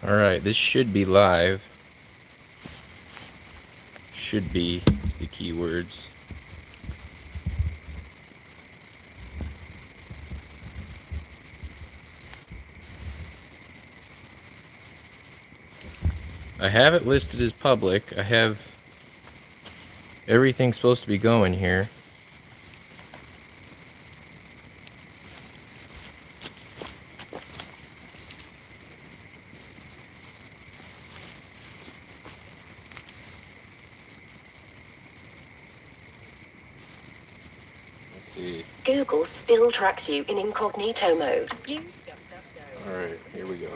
Alright, this should be live. Should be is the key words. I have it listed as public. I have everything supposed to be going here. Google still tracks you in incognito mode. Alright, here we go.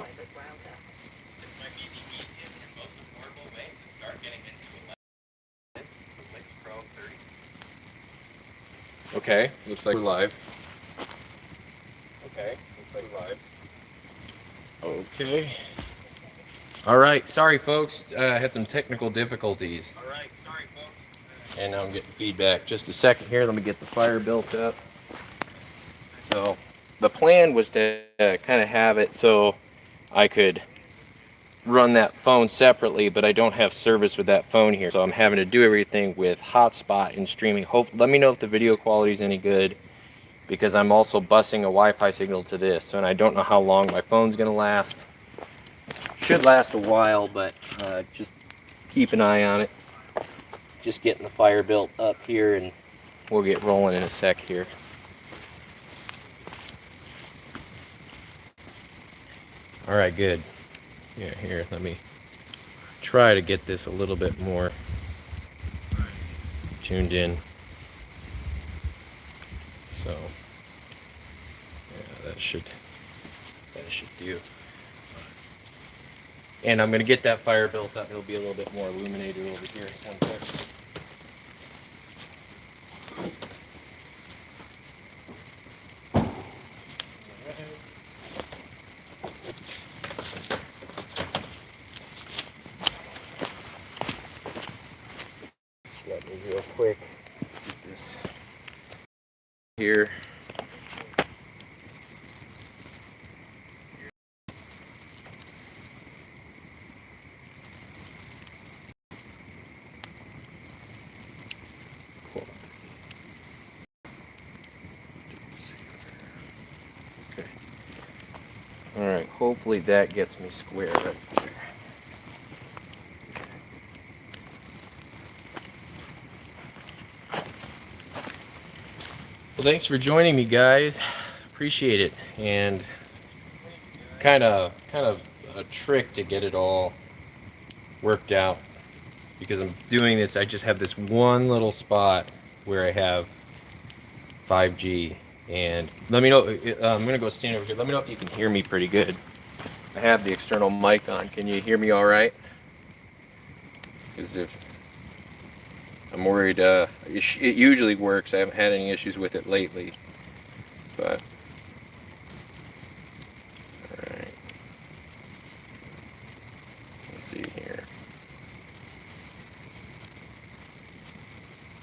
Okay, looks like we're live. Okay, looks like live. Okay. Alright, sorry folks, I had some technical difficulties. Alright, sorry folks. And now I'm getting feedback. Just a second here, let me get the fire built up. So, the plan was to kind of have it so I could run that phone separately, but I don't have service with that phone here, so I'm having to do everything with hotspot and streaming. Let me know if the video quality is any good, because I'm also busing a Wi-Fi signal to this, and I don't know how long my phone's gonna last. Should last a while, but just keep an eye on it. Just getting the fire built up here, and we'll get rolling in a sec here. All right, good. Yeah, here, let me try to get this a little bit more tuned in. So, yeah, that should do. And I'm gonna get that fire built up. It'll be a little bit more illuminated over here. One sec. Real quick, get this here. Cool. Okay. All right. Hopefully that gets me square right there. Well, thanks for joining me, guys. Appreciate it. And kind of a trick to get it all worked out, because I'm doing this. I just have this one little spot where I have 5G, and let me know. I'm gonna go stand over here. Let me know if you can hear me pretty good. I have the external mic on. Can you hear me all right? Because if I'm worried, it usually works. I haven't had any issues with it lately, but all right. Let's see here.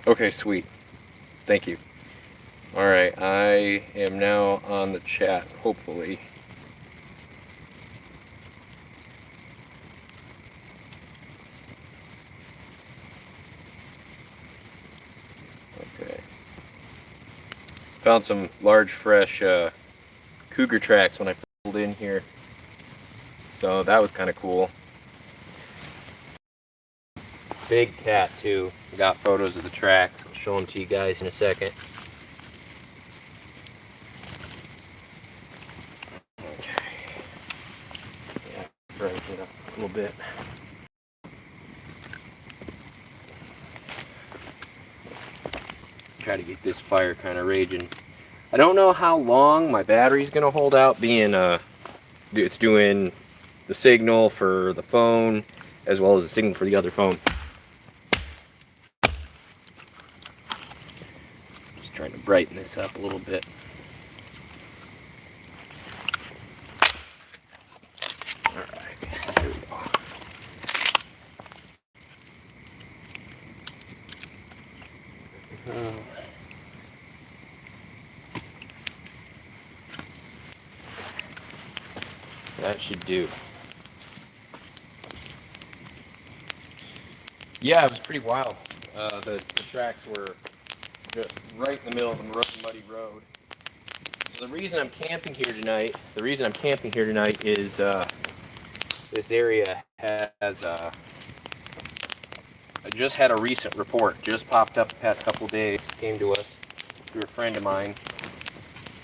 Okay, sweet. Thank you. All right, I am now on the chat, hopefully. Found some large, fresh cougar tracks when I pulled in here, so that was kind of cool. Big cat too. Got photos of the tracks. I'll show them to you guys in a second. Okay. Yeah, brighten it up a little bit. Try to get this fire kind of raging. I don't know how long my battery's gonna hold out, being it's doing the signal for the phone as well as the signal for the other phone. Just trying to brighten this up a little bit. Alright, there we go. That should do. Yeah, it was pretty wild. The tracks were just right in the middle of a muddy road. So the reason I'm camping here tonight, is this area has I just had a recent report, just popped up the past couple days, came to us through a friend of mine,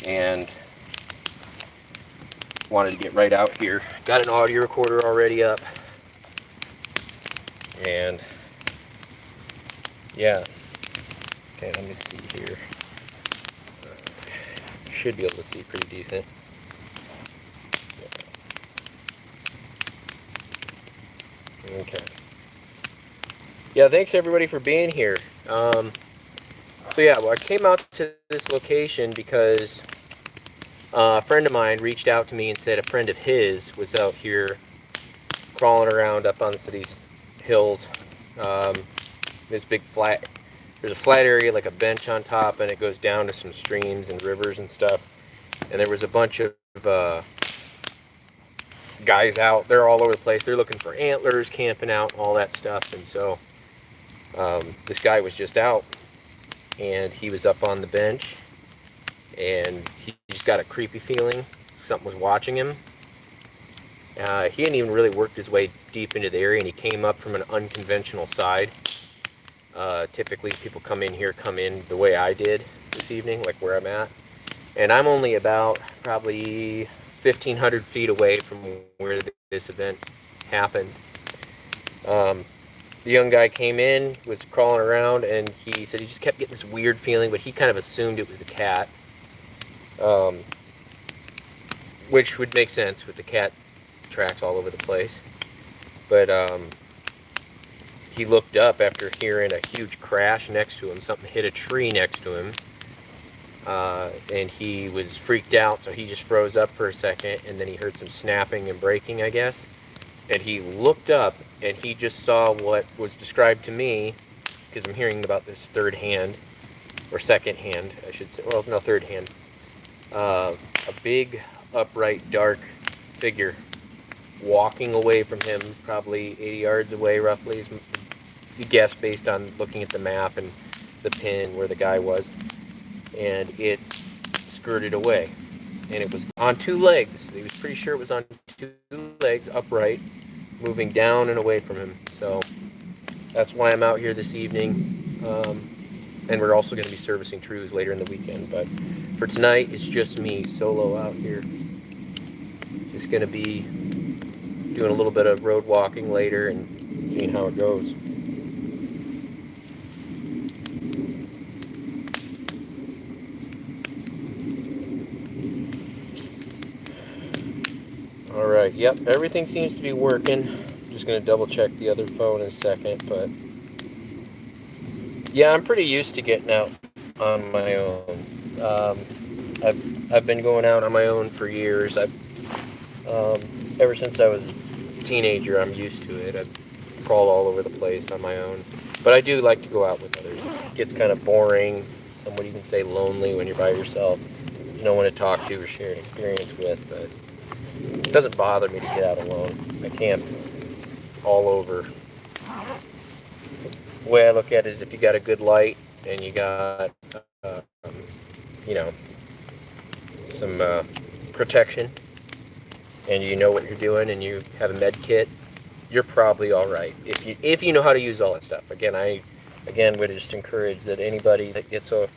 and wanted to get right out here. Got an audio recorder already up, and yeah. Okay, let me see here. Should be able to see pretty decent. Okay. Yeah, thanks everybody for being here. So yeah, well, I came out to this location because a friend of mine reached out to me and said a friend of his was out here crawling around up onto these hills. This big flat, there's a flat area like a bench on top, and it goes down to some streams and rivers and stuff. And there was a bunch of guys out. They're all over the place. They're looking for antlers, camping out, all that stuff. And so this guy was just out, and he was up on the bench, and he just got a creepy feeling something was watching him. He hadn't even really worked his way deep into the area, and he came up from an unconventional side. Typically people come in the way I did this evening, like where I'm at. And I'm only about probably 1,500 feet away from where this event happened. The young guy came in, was crawling around, and he said he just kept getting this weird feeling, but he kind of assumed it was a cat. Which would make sense with the cat tracks all over the place. But he looked up after hearing a huge crash next to him. Something hit a tree next to him. And he was freaked out, so he just froze up for a second, and then he heard some snapping and breaking, I guess. And he looked up, and he just saw what was described to me, because I'm hearing about this third hand, or second hand, I should say. Well, no, third hand. A big, upright, dark figure walking away from him, probably 80 yards away, roughly, is you guess based on looking at the map and the pin where the guy was. And it skirted away, and it was on two legs. He was pretty sure it was on two legs, upright, moving down and away from him. So that's why I'm out here this evening, and we're also going to be servicing trues later in the weekend. But for tonight, it's just me solo out here. Just going to be doing a little bit of road walking later and seeing how it goes. Alright, yep, everything seems to be working. Just going to double check the other phone in a second, but yeah, I'm pretty used to getting out on my own. I've been going out on my own for years. Ever since I was a teenager, I'm used to it. I've crawled all over the place on my own. But I do like to go out with others. It gets kind of boring. Some would even say lonely when you're by yourself. There's no one to talk to or share an experience with, but it doesn't bother me to get out alone. I camp all over. The way I look at it is if you got a good light and you got, you know, some protection, and you know what you're doing, and you have a med kit, you're probably all right. If you know how to use all that stuff. Again, I would just encourage that anybody that gets a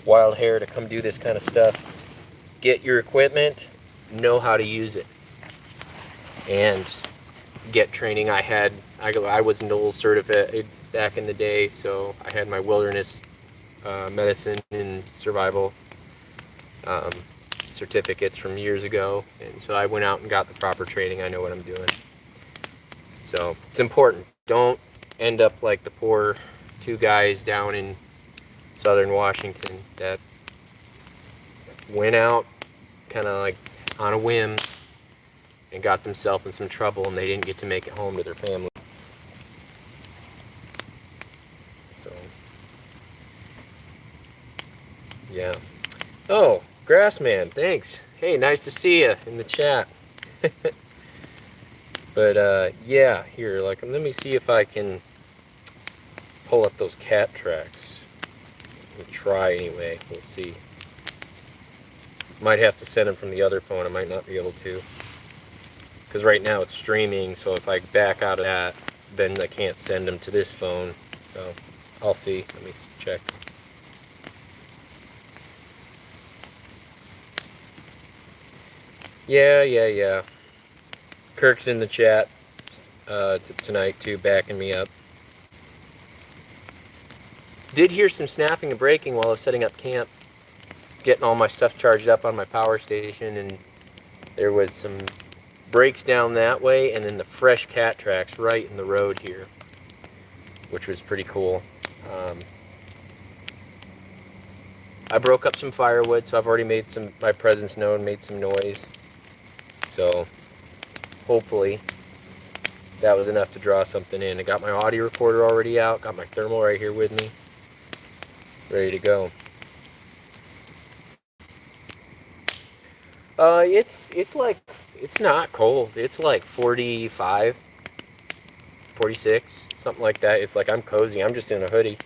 wild hair to come do this kind of stuff, get your equipment, know how to use it, and get training. I was NOLS certified back in the day, so I had my wilderness medicine and survival certificates from years ago, and so I went out and got the proper training. I know what I'm doing. So it's important. Don't end up like the poor two guys down in southern Washington that went out kind of like on a whim and got themselves in some trouble, and they didn't get to make it home to their family. So yeah. Oh, Grassman, thanks. Hey, nice to see you in the chat. But yeah, here, like, let me see if I can pull up those cat tracks. We'll try anyway. We'll see. Might have to send them from the other phone. I might not be able to. Because right now it's streaming, so if I back out of that, then I can't send them to this phone. So I'll see. Let me check. Yeah. Kirk's in the chat tonight too, backing me up. Did hear some snapping and breaking while I was setting up camp, getting all my stuff charged up on my power station, and there was some breaks down that way, and then the fresh cat tracks right in the road here, which was pretty cool. I broke up some firewood, so I've already made my presence known, made some noise. So hopefully that was enough to draw something in. I got my audio recorder already out, got my thermal right here with me, ready to go. It's like, it's not cold. It's like 45, 46, something like that. It's like I'm cozy. I'm just in a hoodie.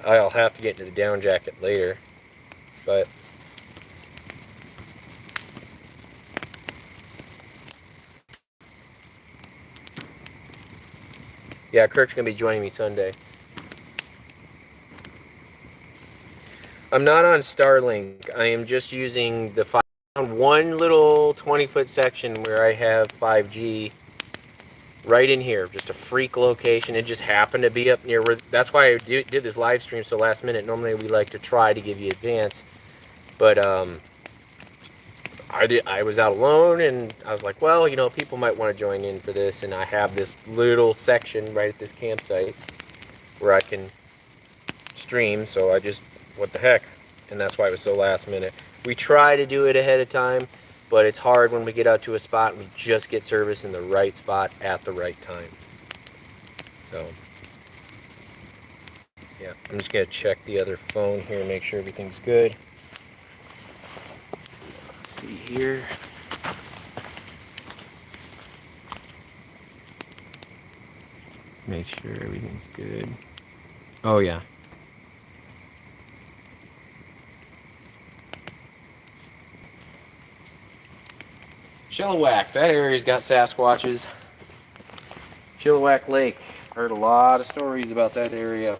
I'll have to get into the down jacket later, but yeah, Kirk's gonna be joining me Sunday. I'm not on Starlink. I am just using the one little 20-foot section where I have 5G right in here, just a freak location. It just happened to be up near where, that's why I did this live stream so last minute. Normally we like to try to give you advance, but I was out alone, and I was like, well, you know, people might want to join in for this, and I have this little section right at this campsite where I can stream, so I just, what the heck, and that's why it was so last minute. We try to do it ahead of time, but it's hard when we get out to a spot and we just get service in the right spot at the right time. So, yeah, I'm just going to check the other phone here, make sure everything's good. Let's see here. Make sure everything's good. Oh, yeah. Chilliwack, that area's got Sasquatches. Chilliwack Lake, heard a lot of stories about that area.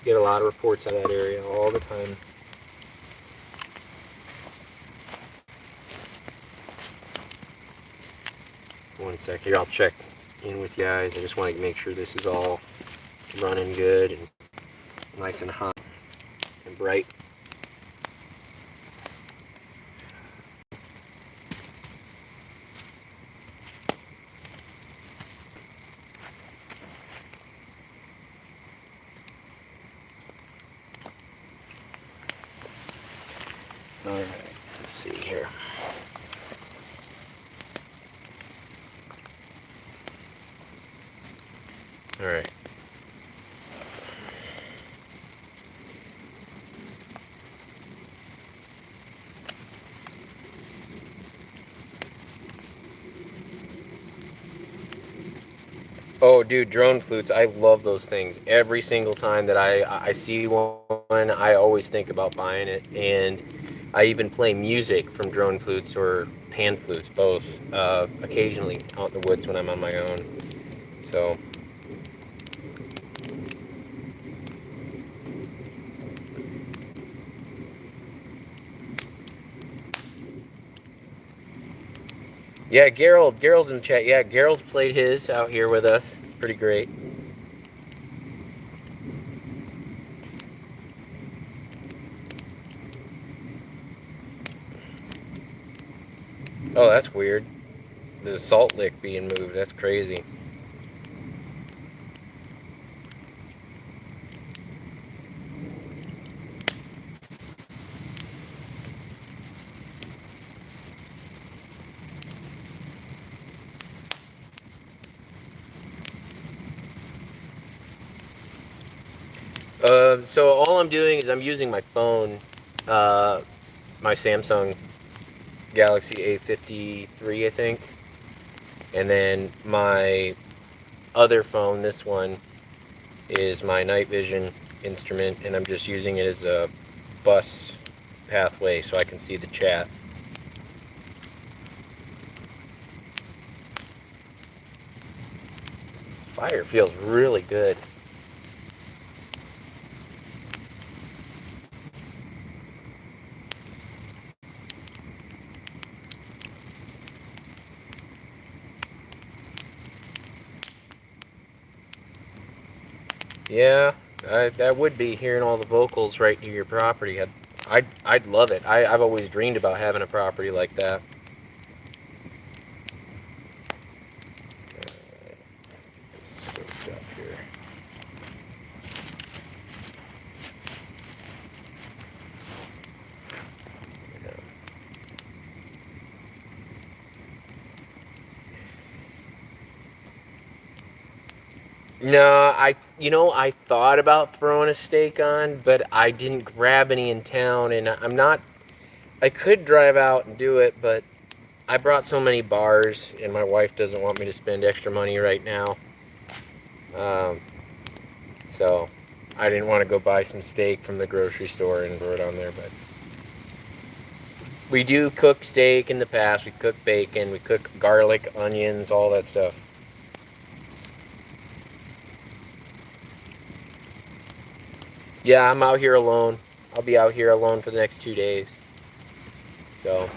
Get a lot of reports out of that area all the time. One sec here, I'll check in with you guys. I just want to make sure this is all running good and nice and hot and bright. Alright, let's see here. Alright. Oh, dude, drone flutes. I love those things. Every single time that I see one, I always think about buying it. And I even play music from drone flutes or pan flutes, both, occasionally out in the woods when I'm on my own. So, yeah, Gerald's in the chat. Yeah, Gerald's played his out here with us. It's pretty great. Oh, that's weird. The salt lick being moved. That's crazy. So all I'm doing is I'm using my phone, my Samsung Galaxy A53, I think. And then my other phone, this one, is my night vision instrument, and I'm just using it as a bus pathway so I can see the chat. Fire feels really good. Yeah, that would be hearing all the vocals right near your property. I'd love it. I've always dreamed about having a property like that. Up here. No, I thought about throwing a stake on, but I didn't grab any in town, and I could drive out and do it, but I brought so many bars, and my wife doesn't want me to spend extra money right now. So I didn't want to go buy some steak from the grocery store and throw it on there, but we do cook steak in the past. We cook bacon, we cook garlic, onions, all that stuff. Yeah, I'm out here alone. I'll be out here alone for the next 2 days. So,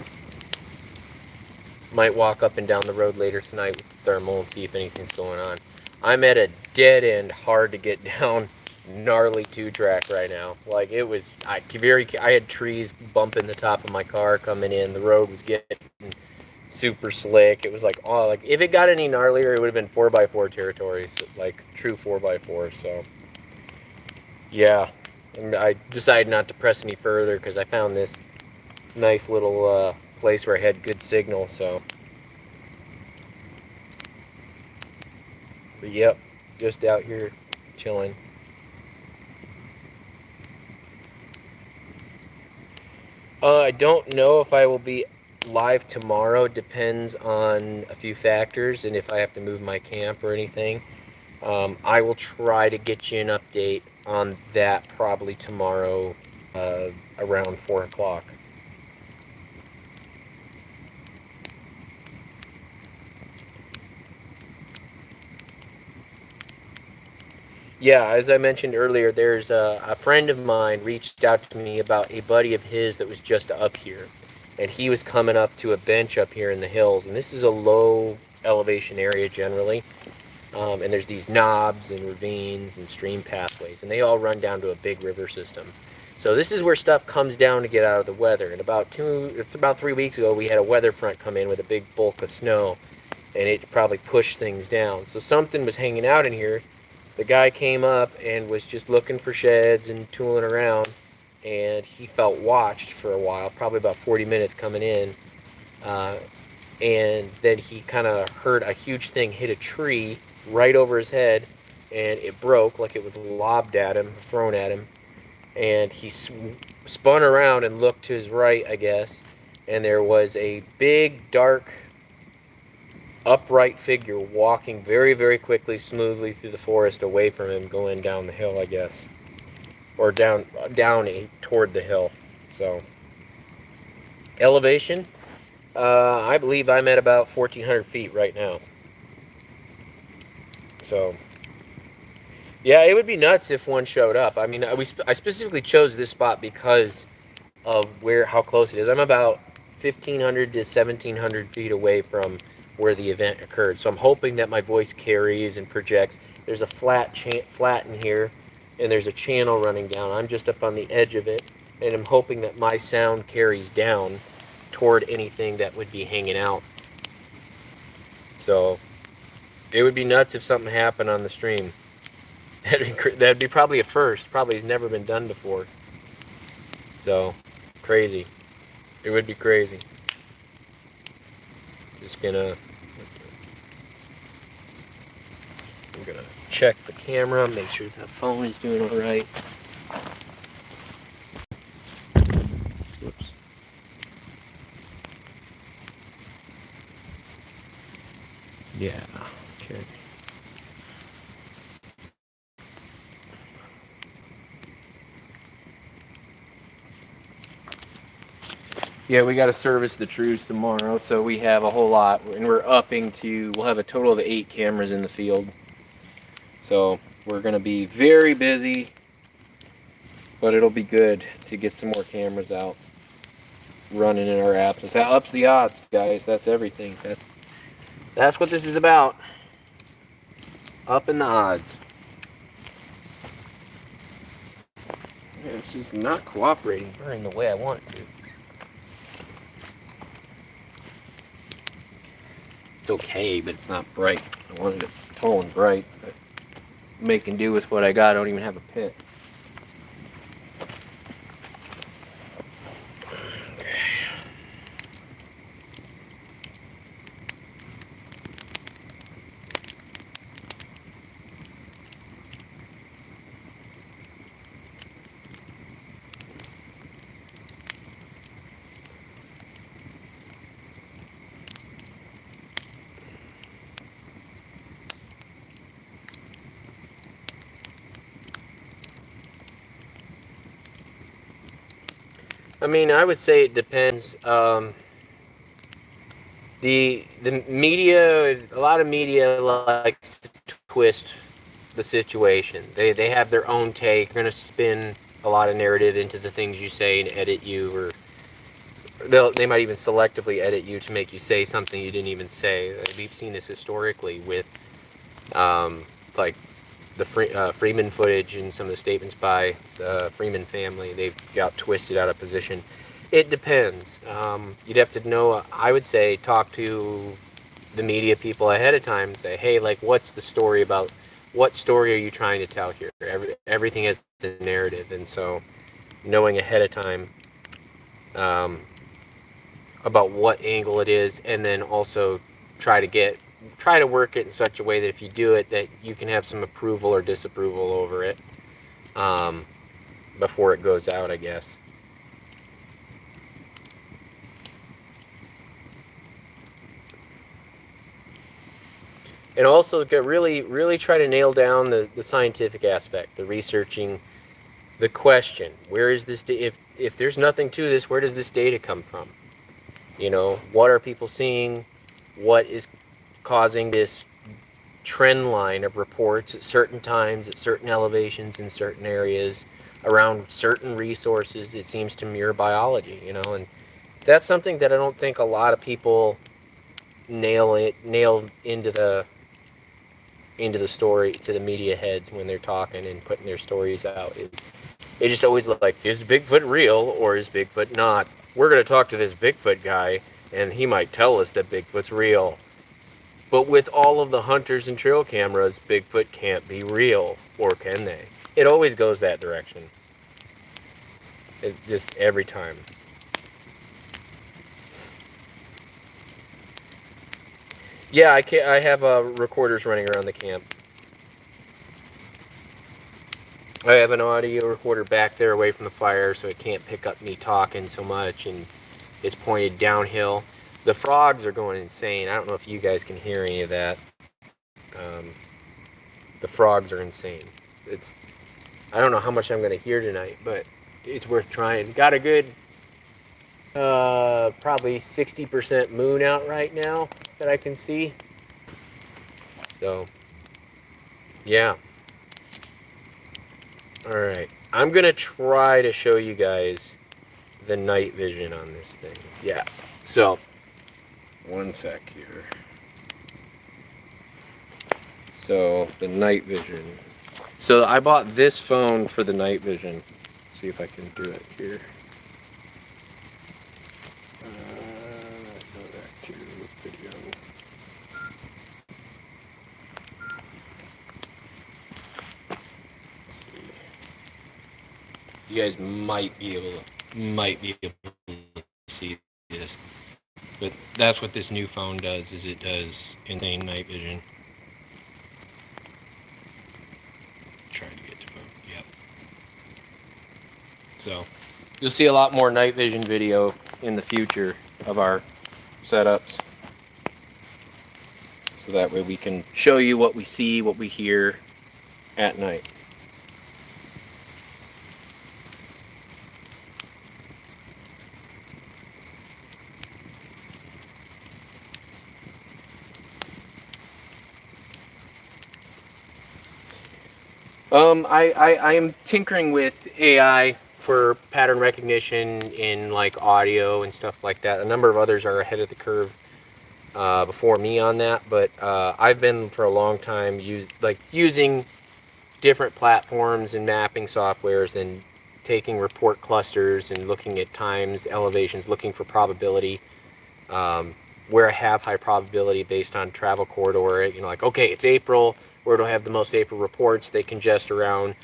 might walk up and down the road later tonight with the thermal and see if anything's going on. I'm at a dead end, hard to get down, gnarly 2-track right now. Like, it was, I had trees bumping the top of my car coming in. The road was getting super slick. It was like, oh, like, if it got any gnarlier, it would have been 4x4 territory, so, like, true 4x4, so. Yeah, I decided not to press any further because I found this nice little place where I had good signal, so. But yep, just out here chilling. I don't know if I will be live tomorrow. It depends on a few factors and if I have to move my camp or anything. I will try to get you an update on that probably tomorrow around 4 o'clock. Yeah, as I mentioned earlier, there's a friend of mine reached out to me about a buddy of his that was just up here. And he was coming up to a bench up here in the hills. And this is a low elevation area generally. And there's these knobs and ravines and stream pathways. And they all run down to a big river system. So this is where stuff comes down to get out of the weather. And about 3 weeks ago, we had a weather front come in with a big bulk of snow. And it probably pushed things down. So something was hanging out in here. The guy came up and was just looking for sheds and tooling around, and he felt watched for a while, probably about 40 minutes coming in, and then he kind of heard a huge thing hit a tree right over his head, and it broke like it was lobbed at him, thrown at him, and he spun around and looked to his right, I guess, and there was a big, dark, upright figure walking very, very quickly, smoothly through the forest away from him, going down the hill, I guess, or down toward the hill. So elevation, I believe I'm at about 1,400 feet right now. So yeah, it would be nuts if one showed up. I mean, I specifically chose this spot because of how close it is. I'm about 1,500 to 1,700 feet away from where the event occurred. So I'm hoping that my voice carries and projects. There's a flat in here, and there's a channel running down. I'm just up on the edge of it, and I'm hoping that my sound carries down toward anything that would be hanging out. So it would be nuts if something happened on the stream. That'd be probably a first. Probably has never been done before. So crazy. It would be crazy. I'm gonna check the camera, make sure the phone is doing all right. Whoops. Yeah. Okay. Yeah, we got to service the trees tomorrow, so we have a whole lot, and we're upping to, we'll have a total of 8 cameras in the field. So we're going to be very busy, but it'll be good to get some more cameras out running in our apps. That ups the odds, guys. That's everything. That's what this is about. Upping the odds. It's just not cooperating very in the way I want it to. It's okay, but it's not bright. I wanted it tall and bright, but making do with what I got. I don't even have a pit. I mean, I would say it depends. The media, a lot of media likes to twist the situation. They have their own take. They're gonna spin a lot of narrative into the things you say and edit you, or they might even selectively edit you to make you say something you didn't even say. We've seen this historically with like the Freeman footage and some of the statements by the Freeman family. They've got twisted out of position. It depends. You'd have to know, I would say, talk to the media people ahead of time and say, hey, like, what's the story about? What story are you trying to tell here? Everything has a narrative, and so knowing ahead of time about what angle it is, and then also try to work it in such a way that if you do it, that you can have some approval or disapproval over it before it goes out, I guess. And also really try to nail down the scientific aspect, the researching, the question. Where is this? If there's nothing to this, where does this data come from? You know, what are people seeing? What is causing this trend line of reports at certain times, at certain elevations, in certain areas, around certain resources? It seems to mirror biology, you know, and that's something that I don't think a lot of people nail into the story, to the media heads when they're talking and putting their stories out. It just always look like, is Bigfoot real or is Bigfoot not? We're going to talk to this Bigfoot guy and he might tell us that Bigfoot's real. But with all of the hunters and trail cameras, Bigfoot can't be real, or can they? It always goes that direction. It just every time. Yeah, I have recorders running around the camp. I have an audio recorder back there away from the fire, so it can't pick up me talking so much, and it's pointed downhill. The frogs are going insane. I don't know if you guys can hear any of that. The frogs are insane. I don't know how much I'm going to hear tonight, but it's worth trying. Got a good probably 60% moon out right now that I can see. So, yeah. Alright. I'm going to try to show you guys the night vision on this thing. Yeah. So, one sec here. So, the night vision. So, I bought this phone for the night vision. See if I can do it here. Go back to video. Let's see. You guys might be able to see this. But that's what this new phone does, is it does insane night vision. Try to get to phone. Yep. So you'll see a lot more night vision video in the future of our setups. so that way we can show you what we see, what we hear at night. I am tinkering with AI for pattern recognition in like audio and stuff like that. A number of others are ahead of the curve before me on that, but I've been for a long time using different platforms and mapping softwares and taking report clusters and looking at times, elevations, looking for probability. Where I have high probability based on travel corridor, you know, like, okay, it's April, where do I have the most April reports? They congest around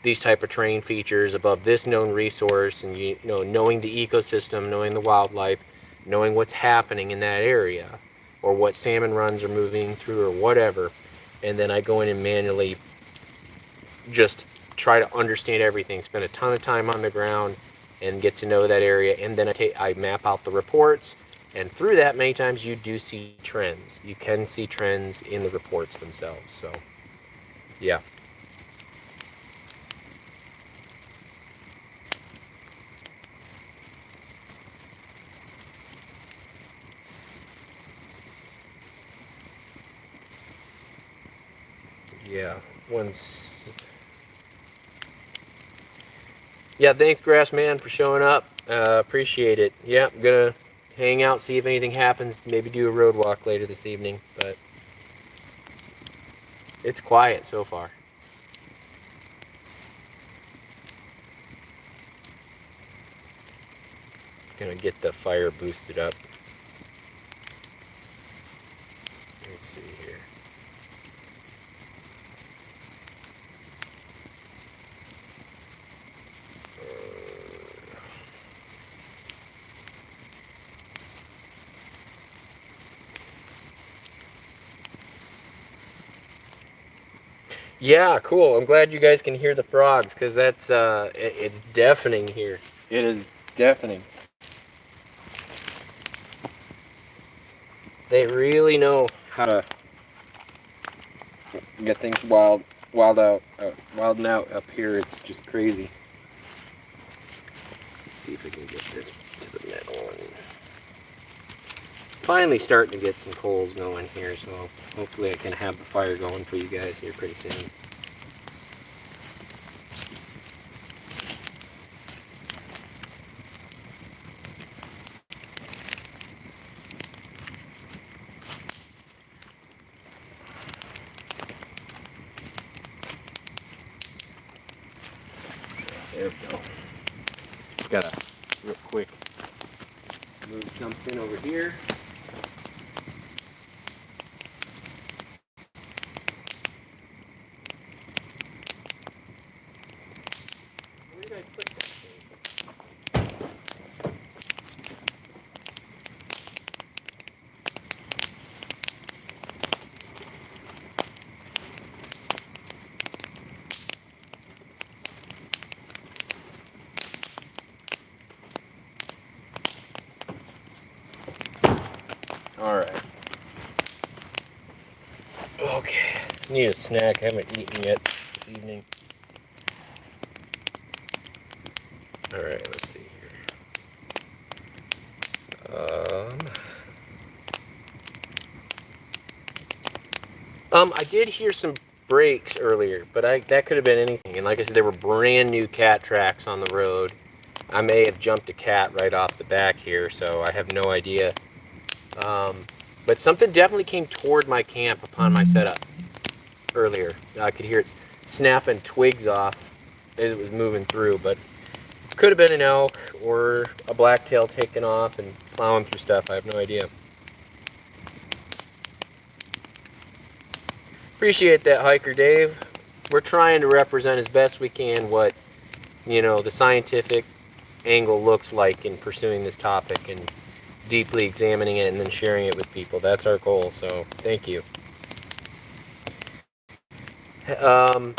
these type of terrain features above this known resource, and you know, knowing the ecosystem, knowing the wildlife, knowing what's happening in that area, or what salmon runs are moving through, or whatever, and then I go in and manually just try to understand everything, spend a ton of time on the ground, and get to know that area, and then I map out the reports. And through that, many times you do see trends. You can see trends in the reports themselves. So, yeah. Yeah. Yeah, thanks, Grassman, for showing up. Appreciate it. Yeah, I'm gonna hang out, see if anything happens, maybe do a road walk later this evening, but it's quiet so far. Gonna get the fire boosted up. Let's see here. Yeah, cool. I'm glad you guys can hear the frogs, because that's it's deafening here. It is deafening. They really know how to get things wilding out up here. It's just crazy. Let's see if we can get this to the middle. And finally starting to get some coals going here, so hopefully I can have the fire going for you guys here pretty soon. There we go. Just gotta real quick move something over here. Where did I put that thing? Alright. Okay. Need a snack. I haven't eaten yet this evening. Alright, let's see here. I did hear some brakes earlier, but that could have been anything. And like I said, there were brand new cat tracks on the road. I may have jumped a cat right off the back here, so I have no idea. But something definitely came toward my camp upon my setup earlier. I could hear it snapping twigs off as it was moving through, but could have been an elk or a blacktail taking off and plowing through stuff. I have no idea. Appreciate that, Hiker Dave. We're trying to represent as best we can what, you know, the scientific angle looks like in pursuing this topic and deeply examining it and then sharing it with people. That's our goal, so thank you. I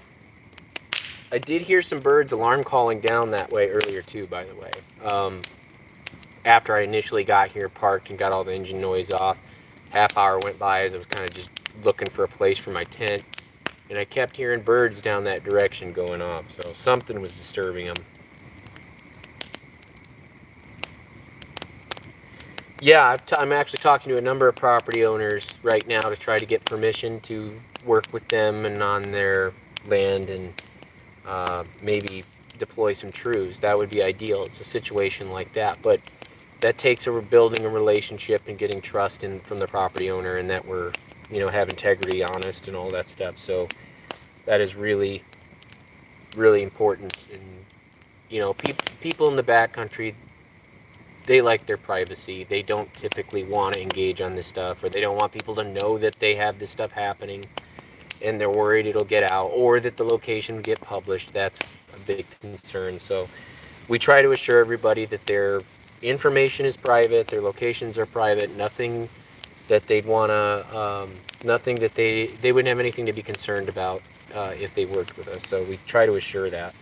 did hear some birds alarm calling down that way earlier too, by the way. After I initially got here, parked and got all the engine noise off, half hour went by as I was kind of just looking for a place for my tent, and I kept hearing birds down that direction going off, so something was disturbing them. Yeah, I'm actually talking to a number of property owners right now to try to get permission to work with them and on their land, and maybe deploy some trees. That would be ideal. It's a situation like that, but that takes building a relationship and getting trust from the property owner, and that we're, have integrity, honest, and all that stuff. So that is really, really important. And people in the backcountry, they like their privacy. They don't typically want to engage on this stuff, or they don't want people to know that they have this stuff happening, and they're worried it'll get out, or that the location will get published. That's a big concern. So we try to assure everybody that their information is private, their locations are private, nothing that they'd want to, nothing that they wouldn't have anything to be concerned about if they worked with us. So we try to assure that.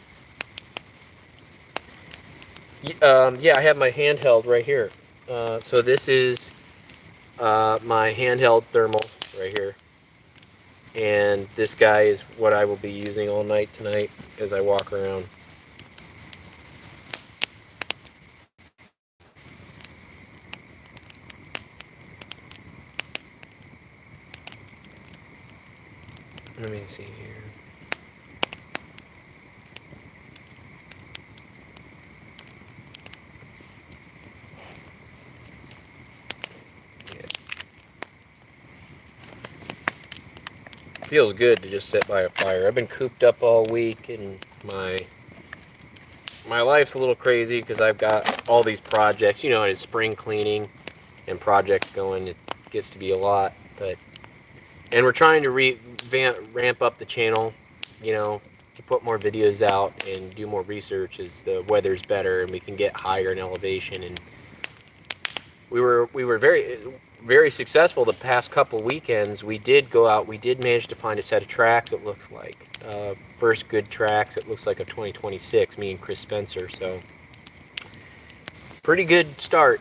Yeah, I have my handheld right here. So this is my handheld thermal right here. And this guy is what I will be using all night tonight as I walk around. Let me see here. Feels good to just sit by a fire. I've been cooped up all week, and my life's a little crazy because I've got all these projects. It's spring cleaning and projects going. It gets to be a lot, and we're trying to ramp up the channel, to put more videos out and do more research as the weather's better and we can get higher in elevation. And we were very, very successful the past couple weekends. We did go out. We did manage to find a set of tracks, it looks like. First good tracks, it looks like, of 2026, me and Chris Spencer. So pretty good start.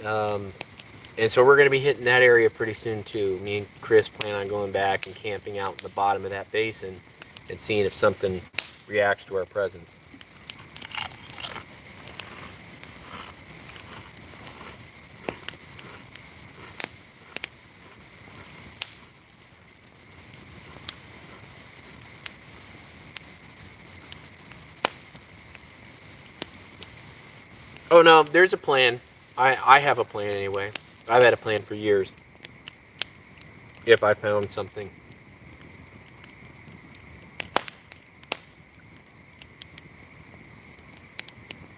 And so we're going to be hitting that area pretty soon too. Me and Chris plan on going back and camping out in the bottom of that basin and seeing if something reacts to our presence. Oh no, there's a plan. I have a plan anyway. I've had a plan for years. If I found something.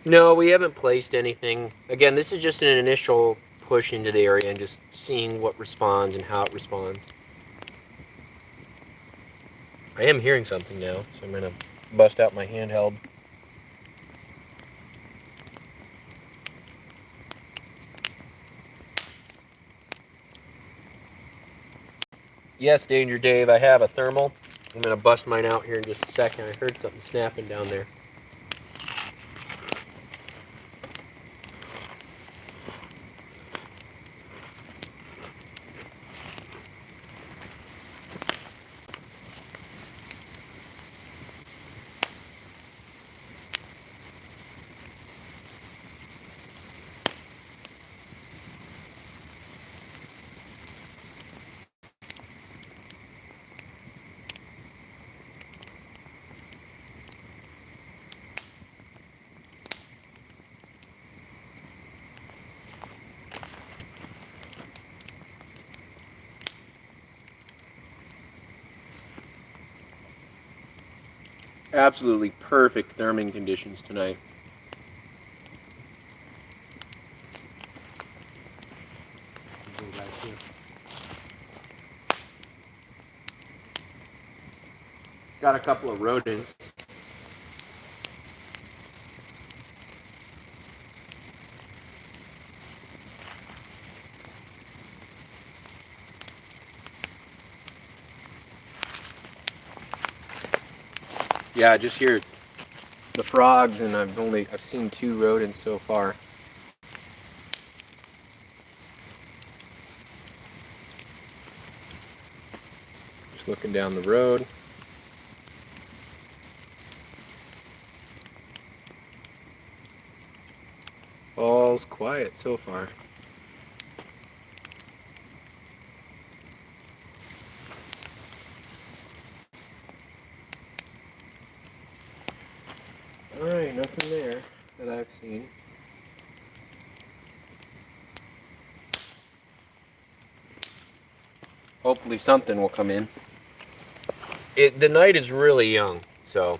No, we haven't placed anything. Again, this is just an initial push into the area and just seeing what responds and how it responds. I am hearing something now, so I'm going to bust out my handheld. Yes, Danger Dave, I have a thermal. I'm going to bust mine out here in just a second. I heard something snapping down there. Absolutely perfect therming conditions tonight. Got a couple of rodents. Yeah, I just hear the frogs, and I've seen 2 rodents so far. looking down the road. All's quiet so far. Alright, nothing there that I've seen. Hopefully something will come in. The night is really young, so.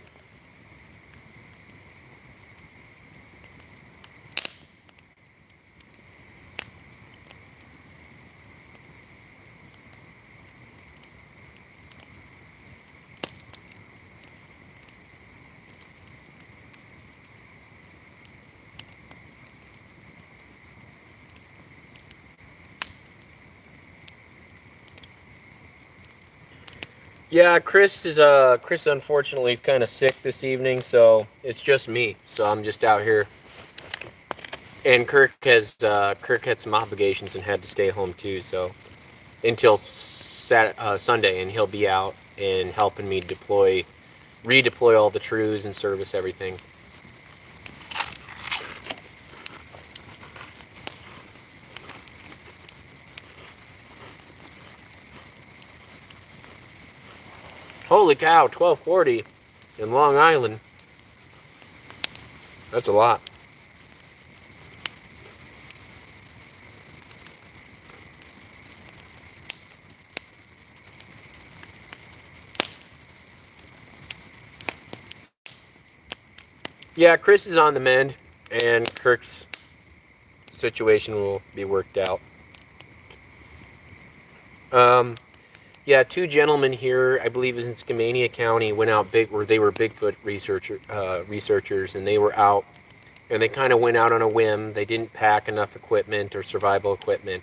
Yeah, Chris unfortunately is kind of sick this evening, so it's just me. So I'm just out here. And Kirk had some obligations and had to stay home too, so until Sunday, and he'll be out and helping me redeploy all the trews and service everything. Holy cow, 1240 in Long Island. That's a lot. Yeah, Chris is on the mend, and Kirk's situation will be worked out. Yeah, two gentlemen here, I believe it was in Skamania County, went out where they were Bigfoot researchers, and they were out, and they kind of went out on a whim. They didn't pack enough equipment or survival equipment,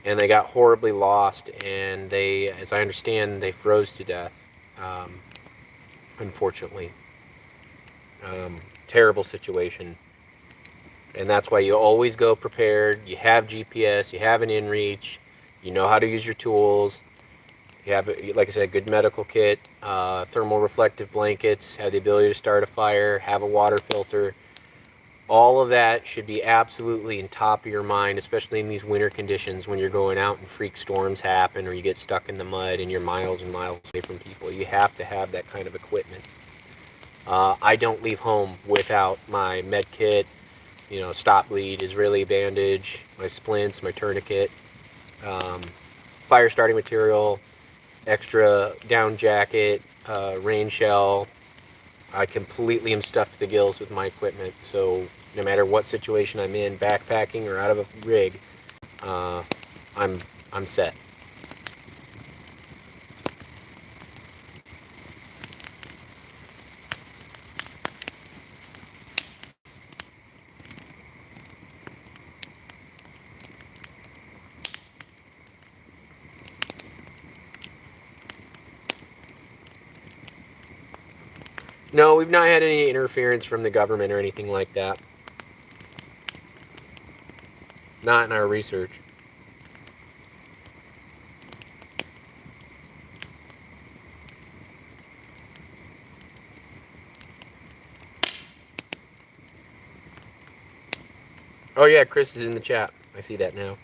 and they got horribly lost, and they, as I understand, they froze to death, unfortunately. Terrible situation. And that's why you always go prepared. You have GPS, you have an inReach, you know how to use your tools. You have, like I said, a good medical kit, thermal reflective blankets, have the ability to start a fire, have a water filter. All of that should be absolutely in top of your mind, especially in these winter conditions when you're going out and freak storms happen or you get stuck in the mud and you're miles and miles away from people. You have to have that kind of equipment. I don't leave home without my med kit, stop bleed, Israeli bandage, my splints, my tourniquet, fire starting material, extra down jacket, rain shell. I completely am stuffed to the gills with my equipment, so no matter what situation I'm in, backpacking or out of a rig, I'm set. No, we've not had any interference from the government or anything like that. Not in our research. Oh yeah, Chris is in the chat. I see that now.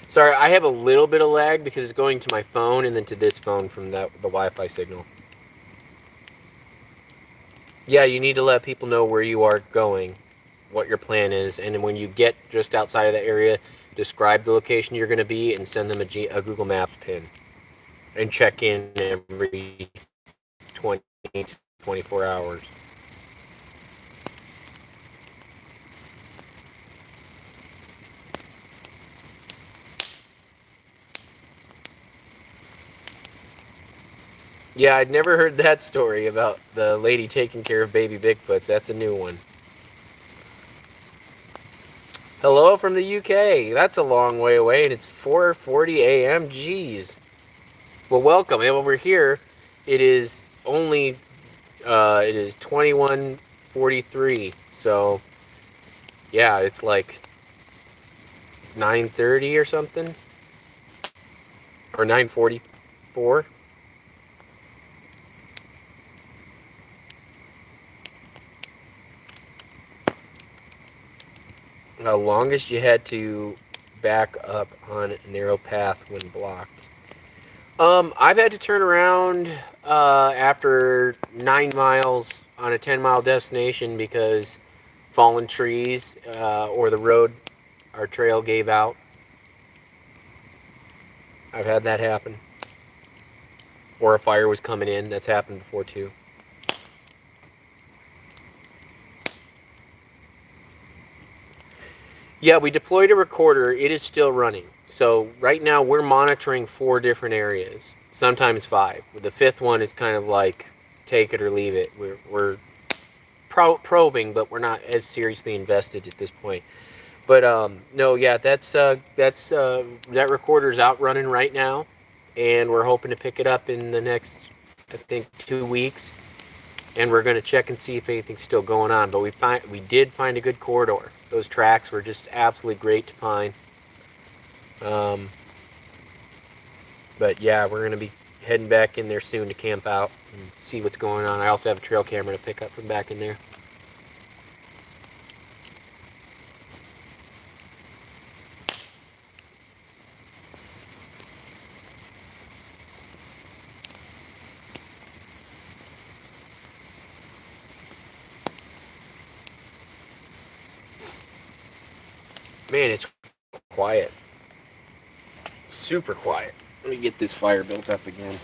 Sorry, I have a little bit of lag because it's going to my phone and then to this phone from the Wi-Fi signal. Yeah, you need to let people know where you are going, what your plan is, and when you get just outside of that area, describe the location you're going to be and send them a Google Maps pin. And check in every 20 to 24 hours. Yeah, I'd never heard that story about the lady taking care of baby Bigfoots. That's a new one. Hello from the UK. That's a long way away, and it's 4:40 a.m. Jeez. Well, welcome. And over here, it is only, it is 21:43. So, yeah, it's like 9:30 or something. Or 9:44. How longest you had to back up on a narrow path when blocked? I've had to turn around after 9 miles on a 10-mile destination because fallen trees or the road, our trail gave out. I've had that happen. Or a fire was coming in. That's happened before too. Yeah, we deployed a recorder. It is still running. So right now we're monitoring 4 different areas, sometimes 5. The 5th one is kind of like take it or leave it. We're probing, but we're not as seriously invested at this point. But no, yeah, that recorder's out running right now, and we're hoping to pick it up in the next, I think, 2 weeks. And we're going to check and see if anything's still going on. But we did find a good corridor. Those tracks were just absolutely great to find. But yeah, we're going to be heading back in there soon to camp out and see what's going on. I also have a trail camera to pick up from back in there. Man, it's quiet. Super quiet. Let me get this fire built up again.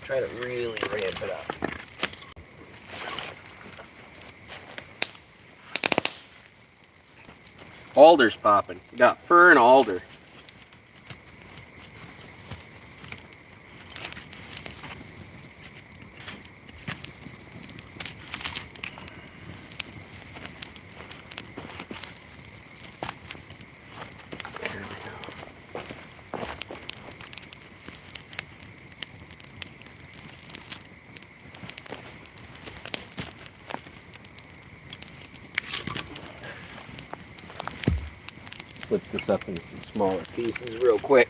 Try to really ramp it up. Alder's popping. We got fir and alder. Split this up into some smaller pieces real quick.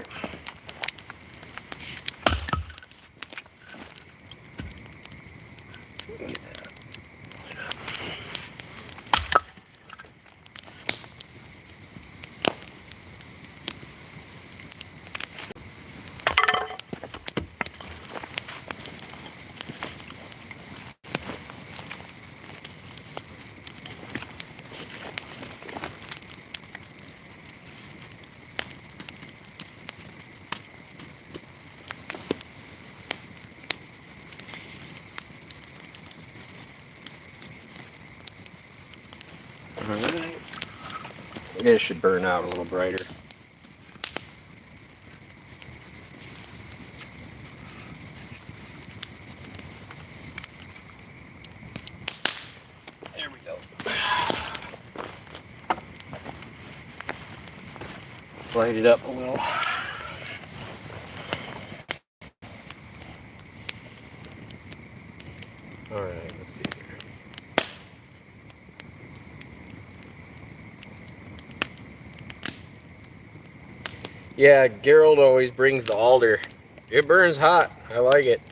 Alright. It should burn out a little brighter. There we go. Light it up a little. Alright, let's see here. Yeah, Gerald always brings the alder. It burns hot. I like it.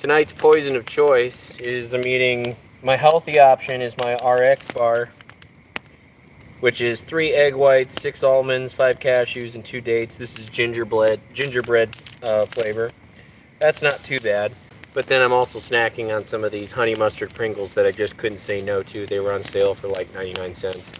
Tonight's poison of choice is I'm eating, my healthy option is my RX bar, which is 3 egg whites, 6 almonds, 5 cashews, and 2 dates. This is gingerbread flavor. That's not too bad. But then I'm also snacking on some of these honey mustard Pringles that I just couldn't say no to. They were on sale for like 99 cents.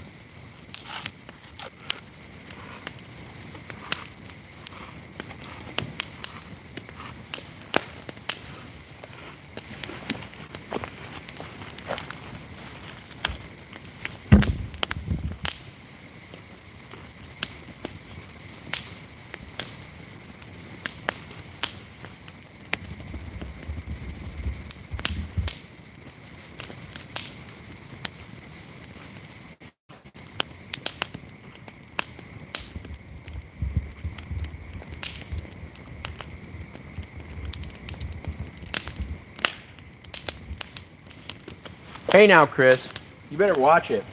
Hey now, Chris, you better watch it.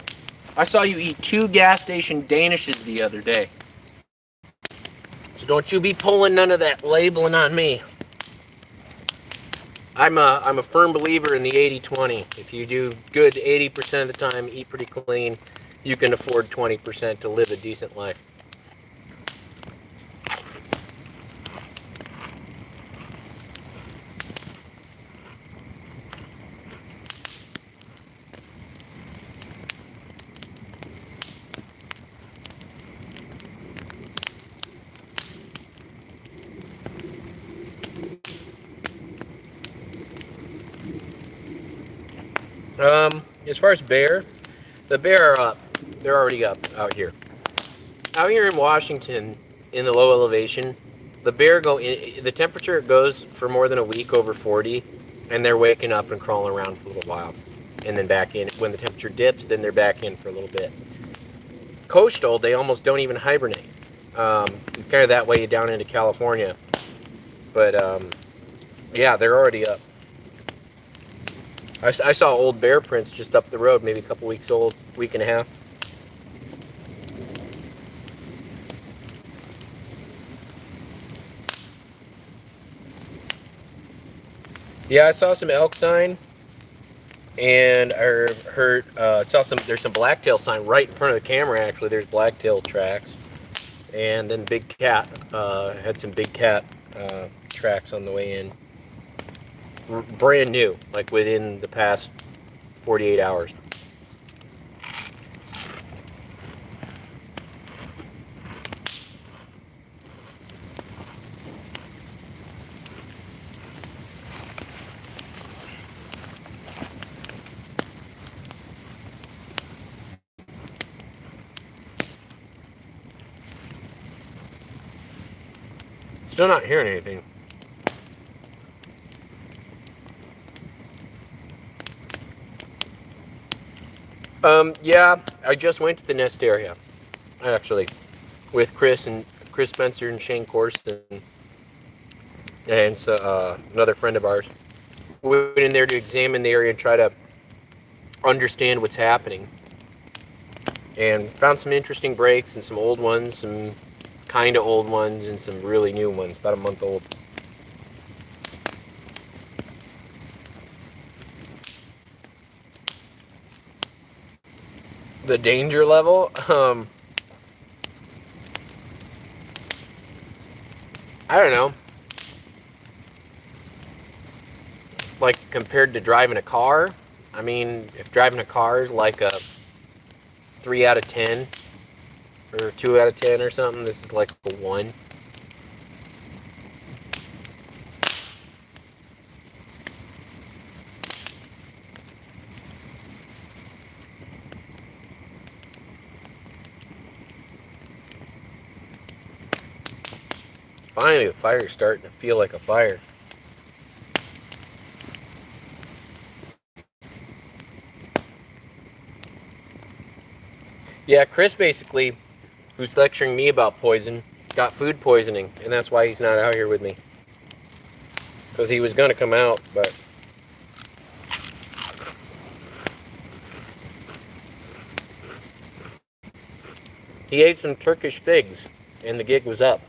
I saw you eat 2 gas station Danishes the other day. So don't you be pulling none of that labeling on me. I'm a firm believer in the 80-20. If you do good 80% of the time, eat pretty clean, you can afford 20% to live a decent life. As far as bear, the bear are up. They're already up out here. Out here in Washington, in the low elevation, the bear the temperature goes for more than a week over 40, and they're waking up and crawling around for a little while, and then back in. When the temperature dips, then they're back in for a little bit. Coastal, they almost don't even hibernate. It's kind of that way down into California, but yeah, they're already up. I saw old bear prints just up the road, maybe a couple weeks old, week and a half. Yeah, I saw some elk sign, and I heard there's some blacktail sign right in front of the camera. Actually, there's blacktail tracks, and then big cat had some big cat tracks on the way in. Brand new, like within the past 48 hours. Still not hearing anything. Yeah, I just went to the nest area, actually, with Chris Spencer and Shane Corson, and another friend of ours. We went in there to examine the area and try to understand what's happening, and found some interesting breaks and some old ones, some kind of old ones, and some really new ones, about a month old. The danger level, I don't know. Like compared to driving a car, I mean, if driving a car is like a 3 out of 10 or 2 out of 10 or something, this is like a 1. Finally, the fire's starting to feel like a fire. Yeah, Chris basically, who's lecturing me about poison, got food poisoning, and that's why he's not out here with me. Because he was going to come out, but... he ate some Turkish figs, and the gig was up.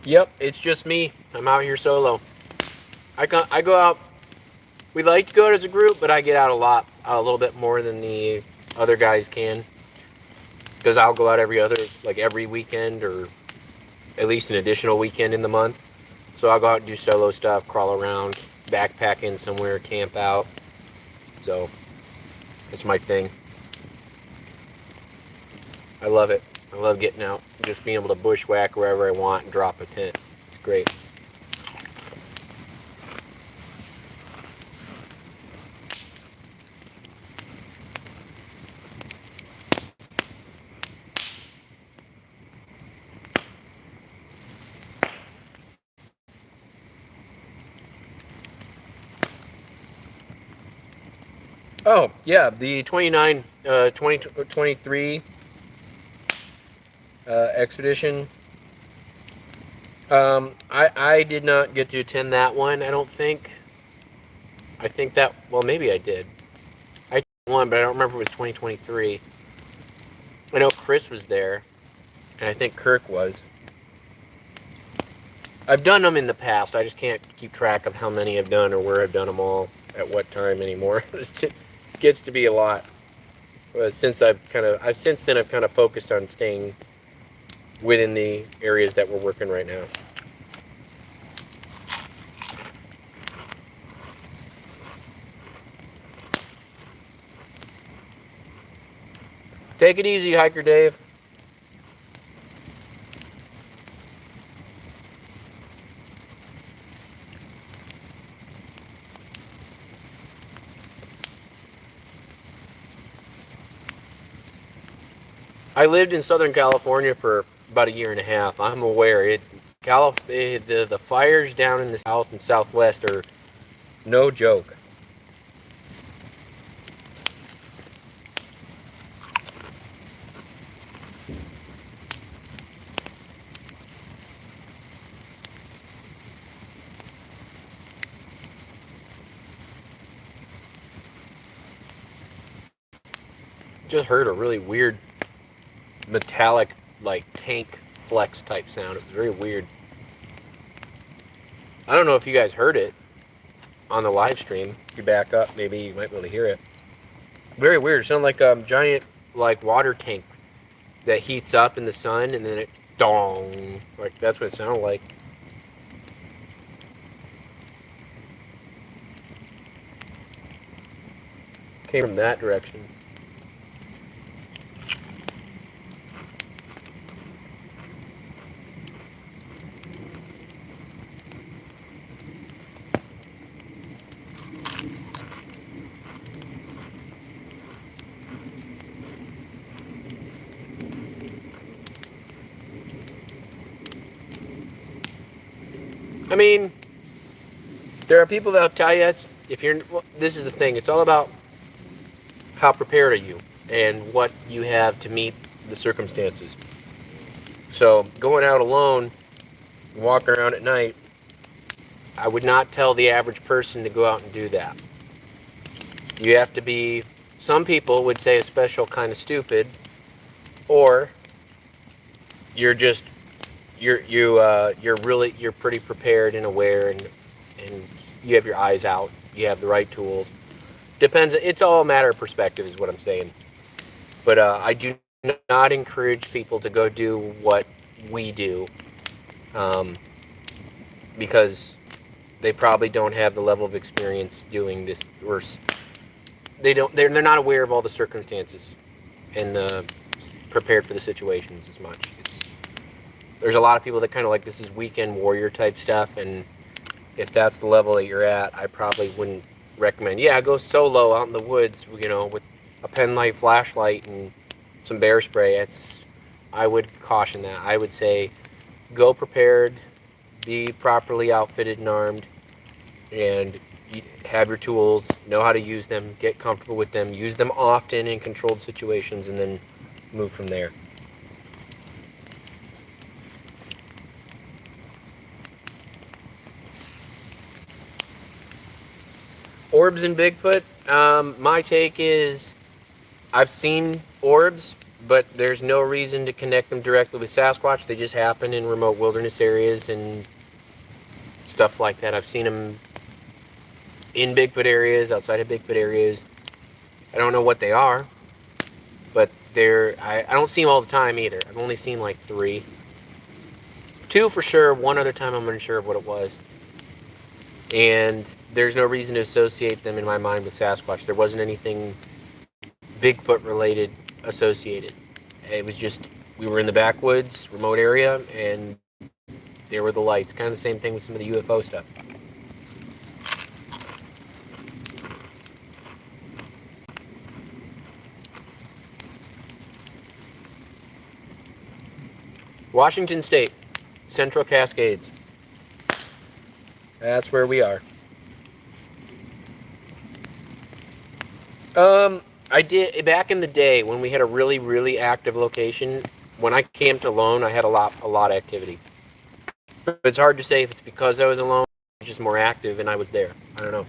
Yep, it's just me. I'm out here solo. I go out. We like to go out as a group, but I get out a little bit more than the other guys can. Because I'll go out every weekend, or at least an additional weekend in the month. So I'll go out and do solo stuff, crawl around, backpack in somewhere, camp out. So it's my thing. I love it. I love getting out, just being able to bushwhack wherever I want and drop a tent. It's great. Oh, yeah, the 2023 expedition. I did not get to attend that one, I don't think. I think that, well, maybe I did. I did one, but I don't remember if it was 2023. I know Chris was there, and I think Kirk was. I've done them in the past. I just can't keep track of how many I've done or where I've done them all at what time anymore. It gets to be a lot. Since since then I've kind of focused on staying within the areas that we're working right now. Take it easy, Hiker Dave. I lived in Southern California for about a year and a half. I'm aware the fires down in the south and southwest are no joke. Just heard a really weird metallic, like tank flex type sound. It was very weird. I don't know if you guys heard it on the live stream. If you back up, maybe you might be able to hear it. Very weird. It sounded like a giant, like, water tank that heats up in the sun, and then it dong. Like, that's what it sounded like. Came from that direction. I mean, there are people that'll tell you this is the thing. It's all about how prepared are you and what you have to meet the circumstances. So going out alone, walking around at night, I would not tell the average person to go out and do that. You have to be, some people would say, a special kind of stupid, or you're just you're pretty prepared and aware, and you have your eyes out. You have the right tools. Depends. It's all a matter of perspective, is what I'm saying. But I do not encourage people to go do what we do, because they probably don't have the level of experience doing this, or they're not aware of all the circumstances and prepared for the situations as much. There's a lot of people that kind of like, this is weekend warrior type stuff, and if that's the level that you're at, I probably wouldn't recommend. Yeah, go solo out in the woods, with a penlight flashlight and some bear spray. I would caution that. I would say go prepared, be properly outfitted and armed, and have your tools, know how to use them, get comfortable with them, use them often in controlled situations, and then move from there. Orbs and Bigfoot, my take is I've seen orbs, but there's no reason to connect them directly with Sasquatch. They just happen in remote wilderness areas and stuff like that. I've seen them in Bigfoot areas, outside of Bigfoot areas. I don't know what they are, but I don't see them all the time either. I've only seen like 3. 2 for sure. One other time I'm unsure of what it was. And there's no reason to associate them in my mind with Sasquatch. There wasn't anything Bigfoot related associated. It was just, we were in the backwoods, remote area, and there were the lights. Kind of the same thing with some of the UFO stuff. Washington State, Central Cascades. That's where we are. I did, back in the day when we had a really, really active location, when I camped alone, I had a lot of activity. But it's hard to say if it's because I was alone, just more active and I was there. I don't know.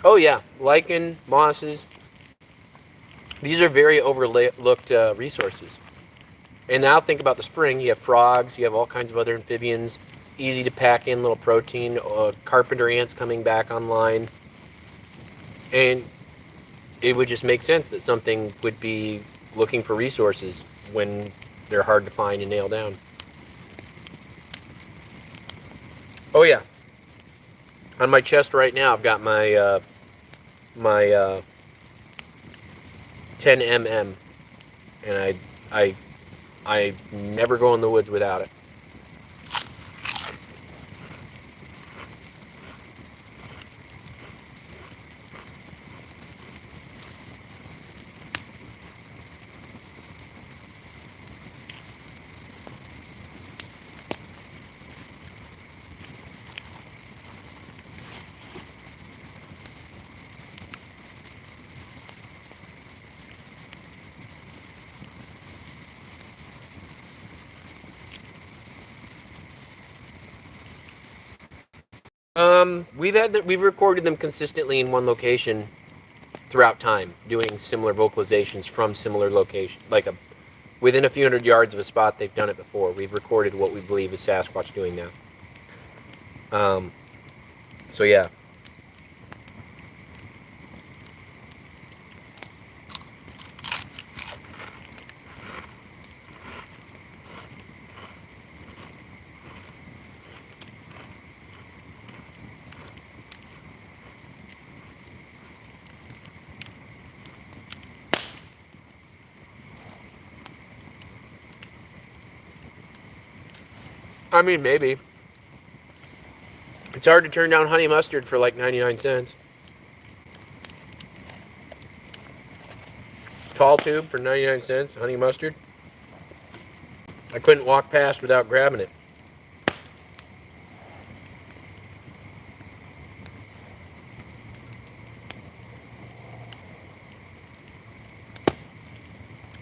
Oh yeah, lichen, mosses. These are very overlooked resources. And now think about the spring. You have frogs, you have all kinds of other amphibians, easy to pack in little protein, carpenter ants coming back online. And it would just make sense that something would be looking for resources when they're hard to find and nail down. Oh yeah. On my chest right now, I've got my 10mm, and I never go in the woods without it. We've recorded them consistently in one location throughout time, doing similar vocalizations from similar locations. Like within a few hundred yards of a spot, they've done it before. We've recorded what we believe is Sasquatch doing now. So yeah. I mean, maybe. It's hard to turn down honey mustard for like 99 cents. Tall tube for 99 cents, honey mustard. I couldn't walk past without grabbing it.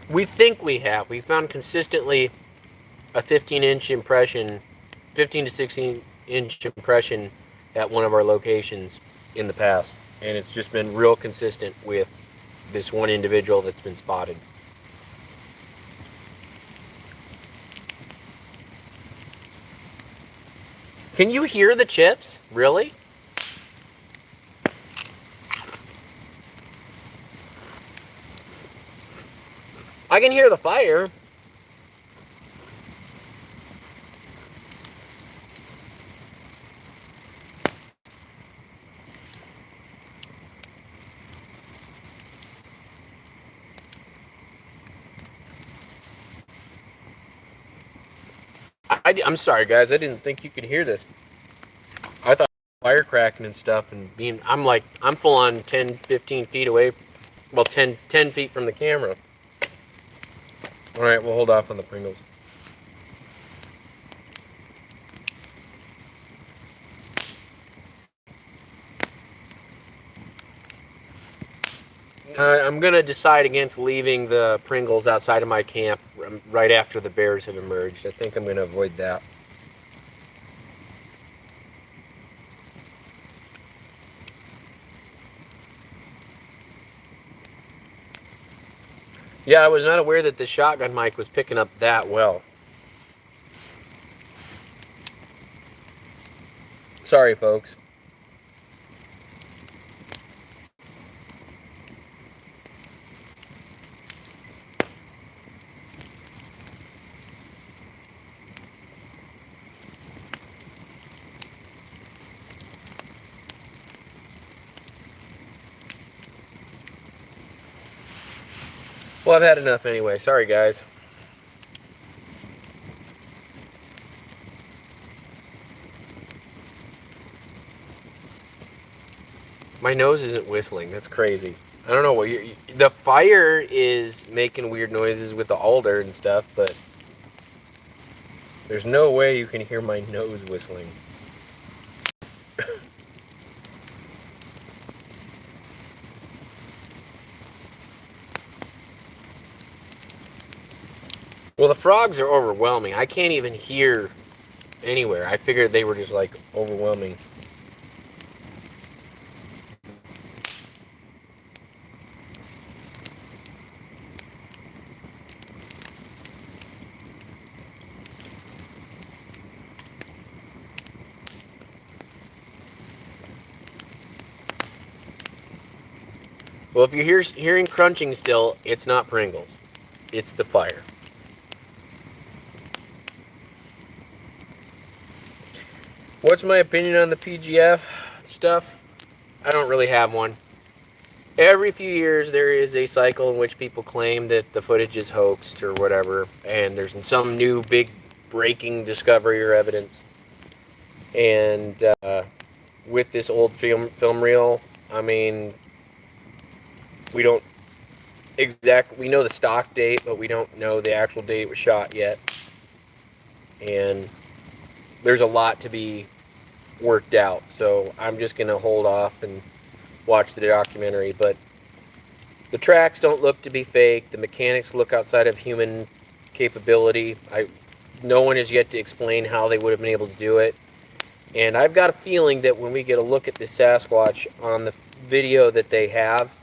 We think we have. We found consistently a 15-inch impression, 15 to 16-inch impression at one of our locations in the past. And it's just been real consistent with this one individual that's been spotted. Can you hear the chips? Really? I can hear the fire. I'm sorry, guys. I didn't think you could hear this. I thought fire cracking and stuff, and I'm full on 10, 15 feet away. Well, 10 feet from the camera. All right, we'll hold off on the Pringles. I'm going to decide against leaving the Pringles outside of my camp right after the bears have emerged. I think I'm going to avoid that. Yeah, I was not aware that the shotgun mic was picking up that well. Sorry, folks. Well, I've had enough anyway. Sorry, guys. My nose isn't whistling. That's crazy. I don't know what the fire is making weird noises with the alder and stuff, but there's no way you can hear my nose whistling. Well, the frogs are overwhelming. I can't even hear anywhere. I figured they were just like overwhelming. Well, if you're hearing crunching still, it's not Pringles. It's the fire. What's my opinion on the PGF stuff? I don't really have one. Every few years there is a cycle in which people claim that the footage is hoaxed or whatever, and there's some new big breaking discovery or evidence. And with this old film reel, I mean, we don't we know the stock date, but we don't know the actual date it was shot yet. And there's a lot to be worked out, so I'm just gonna hold off and watch the documentary. But the tracks don't look to be fake. The mechanics look outside of human capability. No one has yet to explain how they would have been able to do it. And I've got a feeling that when we get a look at the Sasquatch on the video that they have,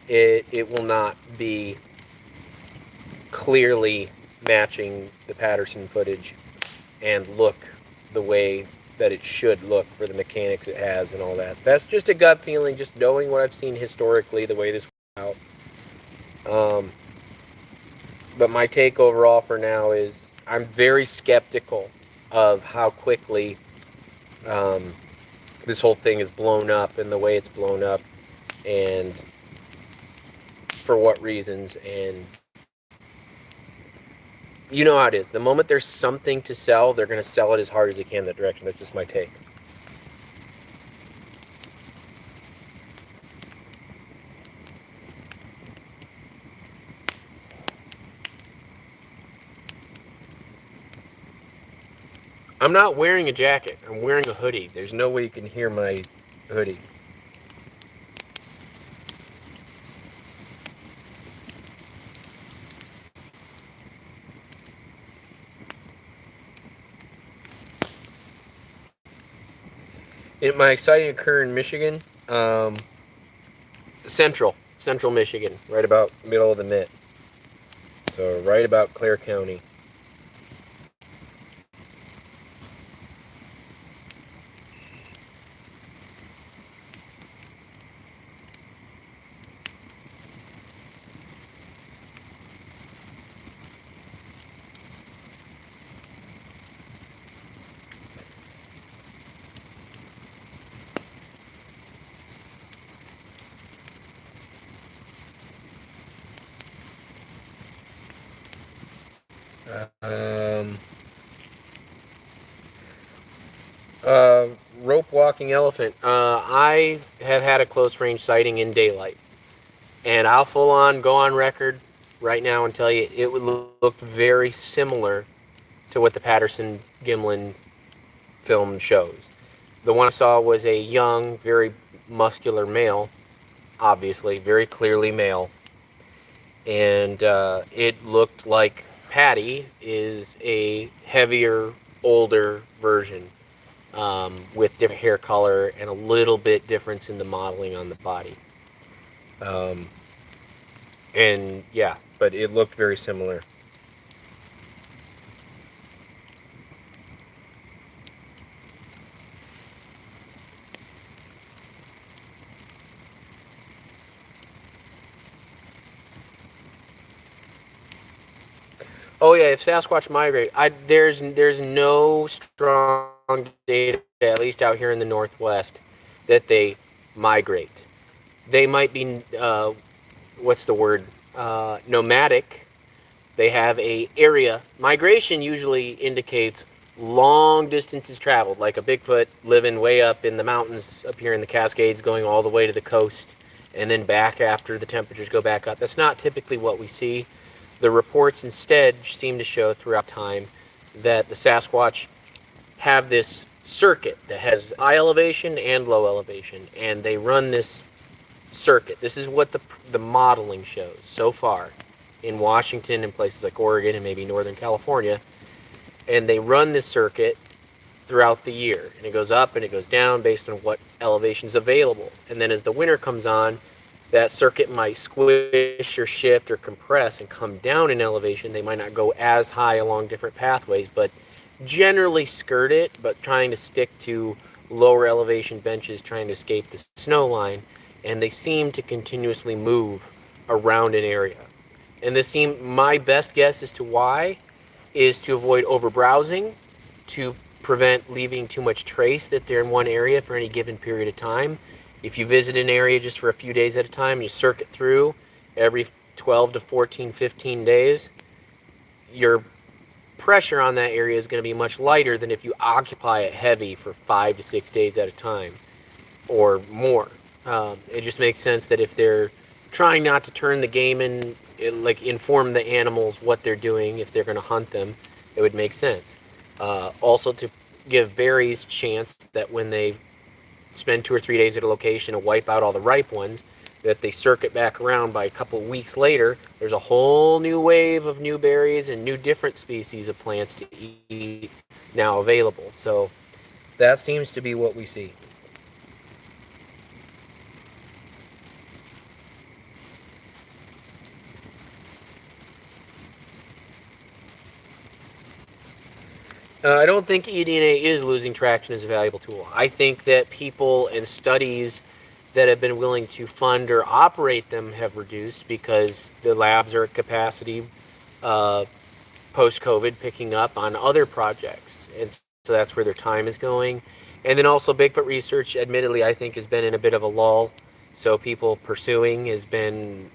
it will not be clearly matching the Patterson footage and look the way that it should look for the mechanics it has and all that. That's just a gut feeling, just knowing what I've seen historically, the way this went out. But my take overall for now is I'm very skeptical of how quickly this whole thing is blown up and the way it's blown up and for what reasons. And you know how it is. The moment there's something to sell, they're going to sell it as hard as they can in that direction. That's just my take. I'm not wearing a jacket. I'm wearing a hoodie. There's no way you can hear my hoodie. My sighting occurred in Michigan, central Michigan, right about middle of the mitt. So right about Clare County. Rope walking elephant. I have had a close range sighting in daylight, and I'll full on go on record right now and tell you it would look very similar to what the Patterson-Gimlin film shows. The one I saw was a young, very muscular male, obviously very clearly male, and it looked like Patty is a heavier, older version. With different hair color and a little bit difference in the modeling on the body. And yeah, but it looked very similar. Oh yeah, if Sasquatch migrate, there's no strong data, at least out here in the Northwest, that they migrate. They might be, what's the word, nomadic. They have a area. Migration usually indicates long distances traveled, like a Bigfoot living way up in the mountains up here in the Cascades, going all the way to the coast, and then back after the temperatures go back up. That's not typically what we see. The reports instead seem to show throughout time that the Sasquatch have this circuit that has high elevation and low elevation, and they run this circuit. This is what the modeling shows so far. in Washington and places like Oregon and maybe Northern California, and they run this circuit throughout the year, and it goes up and it goes down based on what elevation is available. And then as the winter comes on, that circuit might squish or shift or compress and come down in elevation. They might not go as high along different pathways, but generally skirt it, but trying to stick to lower elevation benches, trying to escape the snow line. And they seem to continuously move around an area. And my best guess as to why is to avoid over-browsing, to prevent leaving too much trace that they're in one area for any given period of time. If you visit an area just for a few days at a time, you circuit through every 12 to 14, 15 days, your pressure on that area is going to be much lighter than if you occupy it heavy for 5 to 6 days at a time or more. It just makes sense that if they're trying not to turn the game in, like inform the animals what they're doing, if they're going to hunt them, it would make sense. Also to give berries chance that when they spend 2 or 3 days at a location and wipe out all the ripe ones, that they circuit back around by a couple weeks later, there's a whole new wave of new berries and new different species of plants to eat now available. So that seems to be what we see. I don't think eDNA is losing traction as a valuable tool. I think that people and studies that have been willing to fund or operate them have reduced because the labs are at capacity post-COVID, picking up on other projects. And so that's where their time is going. And then also Bigfoot research, admittedly, I think has been in a bit of a lull. So people pursuing has been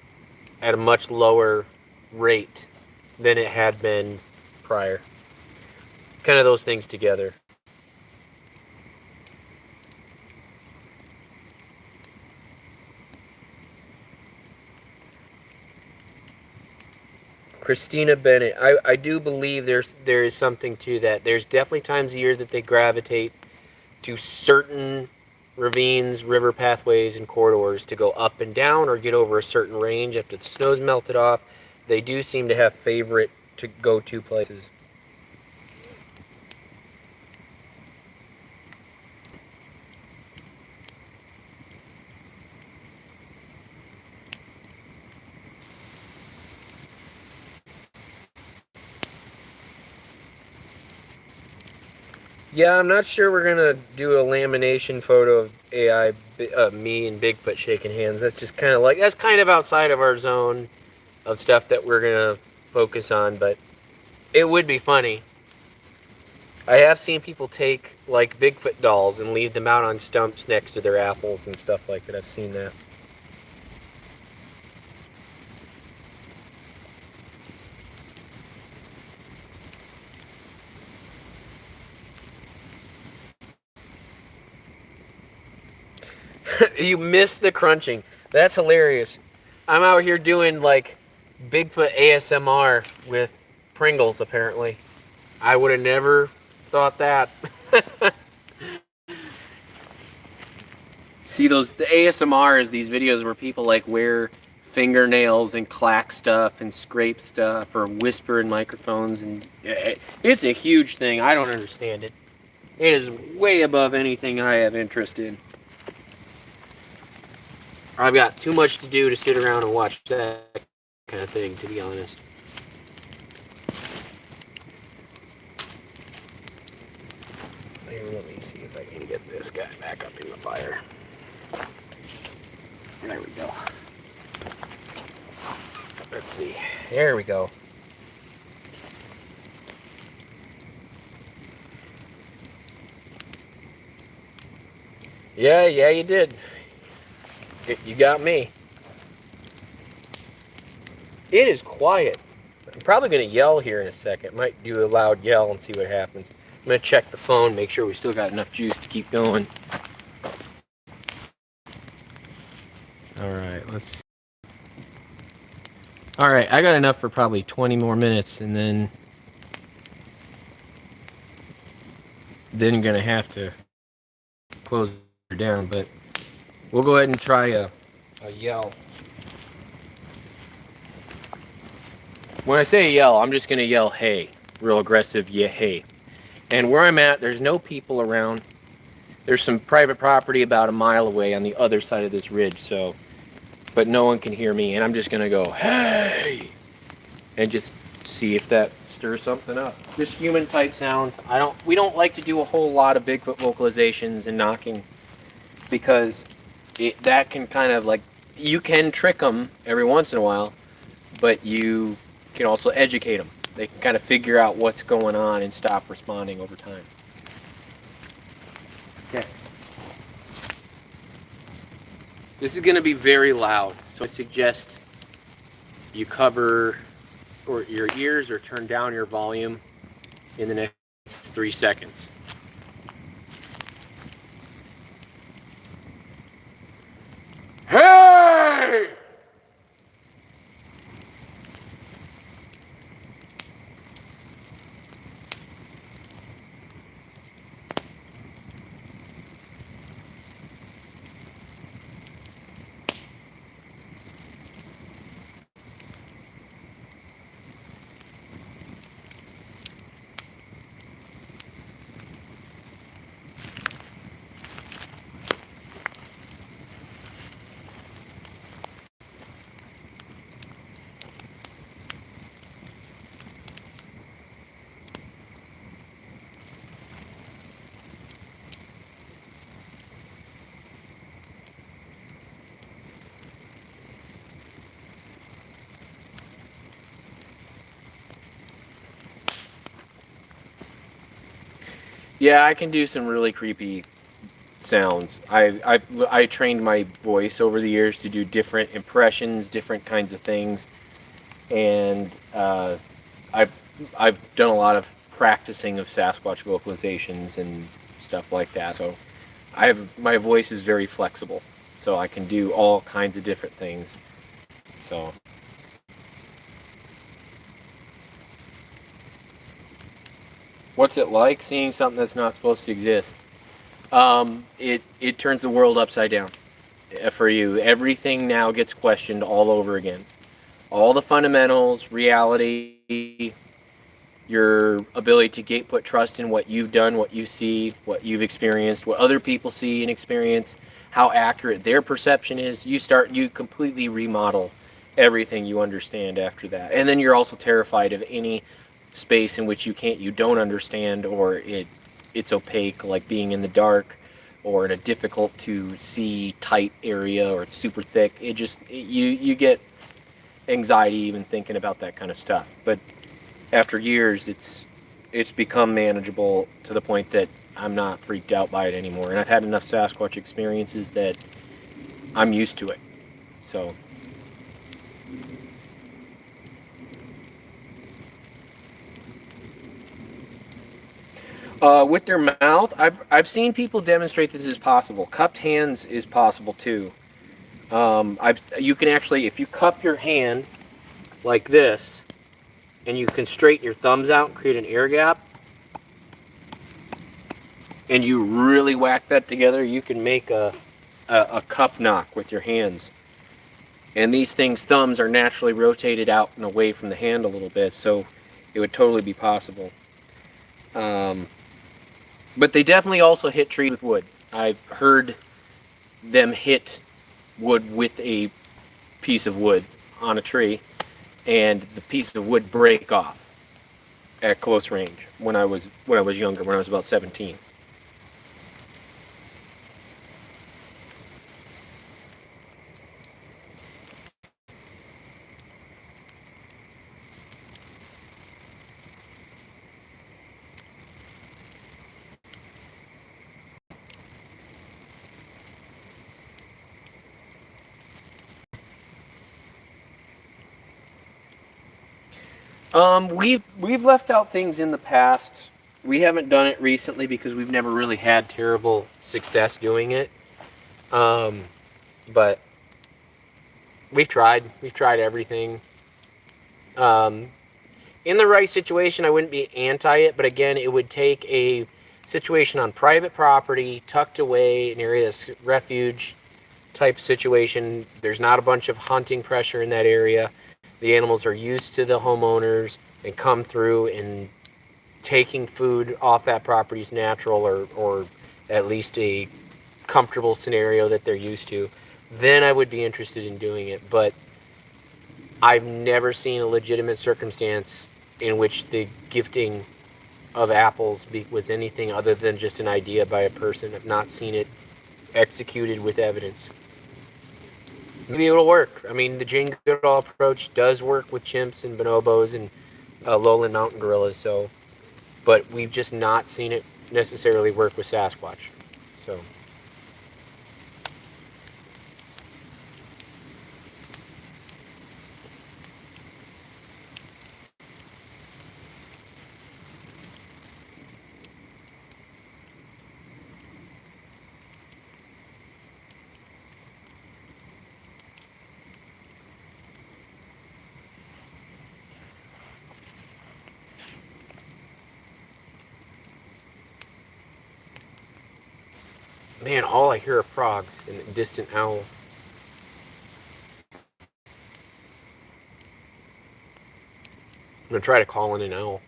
at a much lower rate than it had been prior. Kind of those things together. Christina Bennett, I do believe there is something to that. There's definitely times a year that they gravitate to certain ravines, river pathways, and corridors to go up and down or get over a certain range after the snow's melted off. They do seem to have favorite to go-to places. Yeah, I'm not sure we're gonna do a lamination photo of AI, me and Bigfoot shaking hands. That's just kind of that's kind of outside of our zone of stuff that we're gonna focus on, but it would be funny. I have seen people take like Bigfoot dolls and leave them out on stumps next to their apples and stuff like that. I've seen that. You missed the crunching. That's hilarious. I'm out here doing like Bigfoot ASMR with Pringles, apparently. I would have never thought that. See the ASMR is these videos where people like wear fingernails and clack stuff and scrape stuff or whisper in microphones, and it's a huge thing. I don't understand it. It is way above anything I have interest in. I've got too much to do to sit around and watch that kind of thing, to be honest. Here, let me see if I can get this guy back up in the fire. There we go. Let's see. There we go. Yeah, you did. You got me. It is quiet. I'm probably going to yell here in a second. Might do a loud yell and see what happens. I'm going to check the phone, make sure we still got enough juice to keep going. Alright, let's see. Alright, I got enough for probably 20 more minutes, and then I'm going to have to close her down, but we'll go ahead and try a yell. When I say yell, I'm just going to yell, hey. Real aggressive, yeah, hey. And where I'm at, there's no people around. There's some private property about a mile away on the other side of this ridge, so, but no one can hear me, and I'm just going to go, hey, and just see if that stirs something up. Just human type sounds. We don't like to do a whole lot of Bigfoot vocalizations and knocking, because that can kind of like, you can trick them every once in a while, but you can also educate them. They can kind of figure out what's going on and stop responding over time. Okay. This is going to be very loud, so I suggest you cover or your ears or turn down your volume in the next 3 seconds. Hey! Yeah, I can do some really creepy sounds. I trained my voice over the years to do different impressions, different kinds of things, and I've done a lot of practicing of Sasquatch vocalizations and stuff like that. So my voice is very flexible, so I can do all kinds of different things. So. What's it like seeing something that's not supposed to exist? It turns the world upside down for you. Everything now gets questioned all over again. All the fundamentals, reality, your ability to put trust in what you've done, what you see, what you've experienced, what other people see and experience, how accurate their perception is. You completely remodel everything you understand after that. And then you're also terrified of any space in which you don't understand, or it's opaque, like being in the dark or in a difficult to see tight area, or it's super thick. You get anxiety even thinking about that kind of stuff. But after years, it's become manageable to the point that I'm not freaked out by it anymore, and I've had enough Sasquatch experiences that I'm used to it. So with their mouth, I've seen people demonstrate this is possible. Cupped hands is possible too. You can actually, if you cup your hand like this, and you can straighten your thumbs out and create an air gap, and you really whack that together, you can make a cup knock with your hands. And these thumbs are naturally rotated out and away from the hand a little bit, so it would totally be possible. But they definitely also hit trees with wood. I've heard them hit wood with a piece of wood on a tree, and the piece of wood break off at close range when I was younger, when I was about 17. We've left out things in the past. We haven't done it recently because we've never really had terrible success doing it. But we've tried everything. In the right situation, I wouldn't be anti it, but again, it would take a situation on private property, tucked away, an area that's refuge type situation. There's not a bunch of hunting pressure in that area. the animals are used to the homeowners and come through, and taking food off that property is natural, or at least a comfortable scenario that they're used to, then I would be interested in doing it. But I've never seen a legitimate circumstance in which the gifting of apples was anything other than just an idea by a person. I've not seen it executed with evidence. Maybe it'll work. I mean, the Jane Goodall approach does work with chimps and bonobos and lowland mountain gorillas, so, but we've just not seen it necessarily work with Sasquatch. So. Man, all I hear are frogs and distant owls. I'm going to try to call in an owl.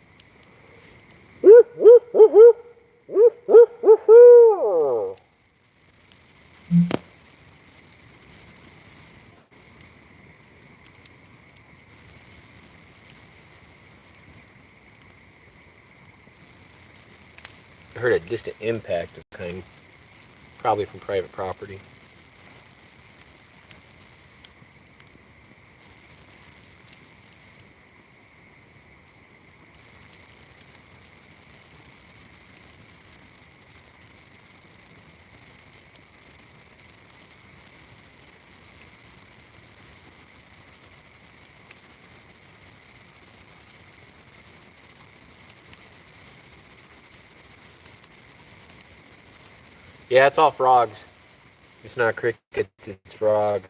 I heard a distant impact of kind. Probably from private property. Yeah, it's all frogs. It's not crickets, it's frogs.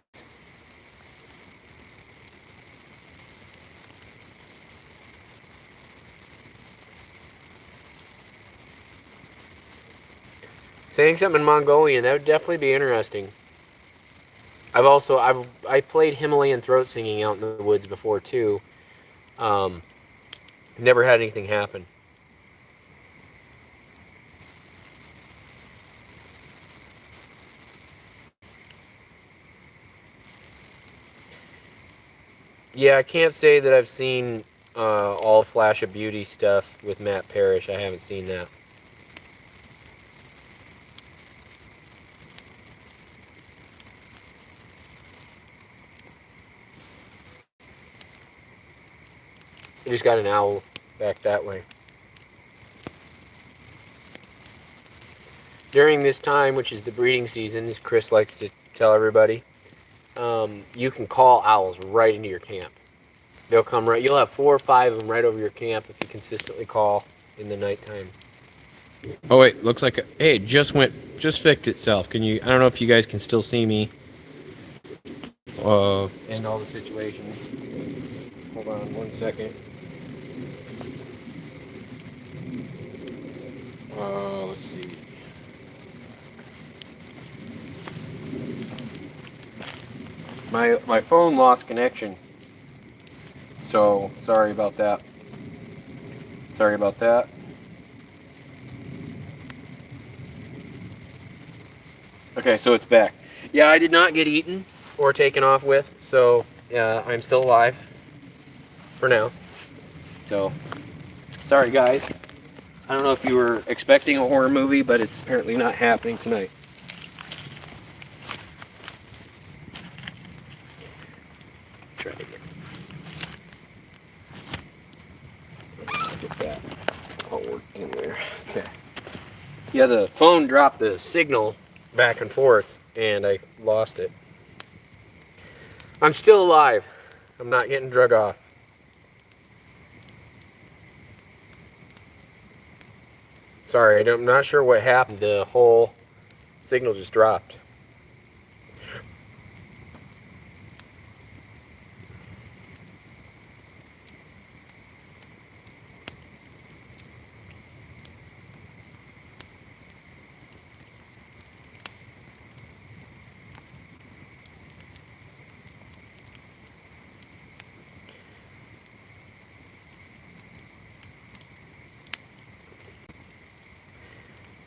Saying something in Mongolian, that would definitely be interesting. I played Himalayan throat singing out in the woods before too. Never had anything happen. Yeah, I can't say that I've seen all Flash of Beauty stuff with Matt Parrish. I haven't seen that. I just got an owl back that way. During this time, which is the breeding season, as Chris likes to tell everybody, you can call owls right into your camp. They'll come right. You'll have 4 or 5 of them right over your camp if you consistently call in the nighttime. Oh wait, looks like hey, it just fixed itself. Can you? I don't know if you guys can still see me. And all the situations. Hold on 1 second. Let's see. My phone lost connection. So sorry about that. Sorry about that. Okay, so it's back. Yeah, I did not get eaten or taken off with, so I'm still alive for now. So sorry guys. I don't know if you were expecting a horror movie, but it's apparently not happening tonight. Try to get that all worked in there. Okay. Yeah, the phone dropped the signal back and forth, and I lost it. I'm still alive. I'm not getting drug off. Sorry, I'm not sure what happened. The whole signal just dropped.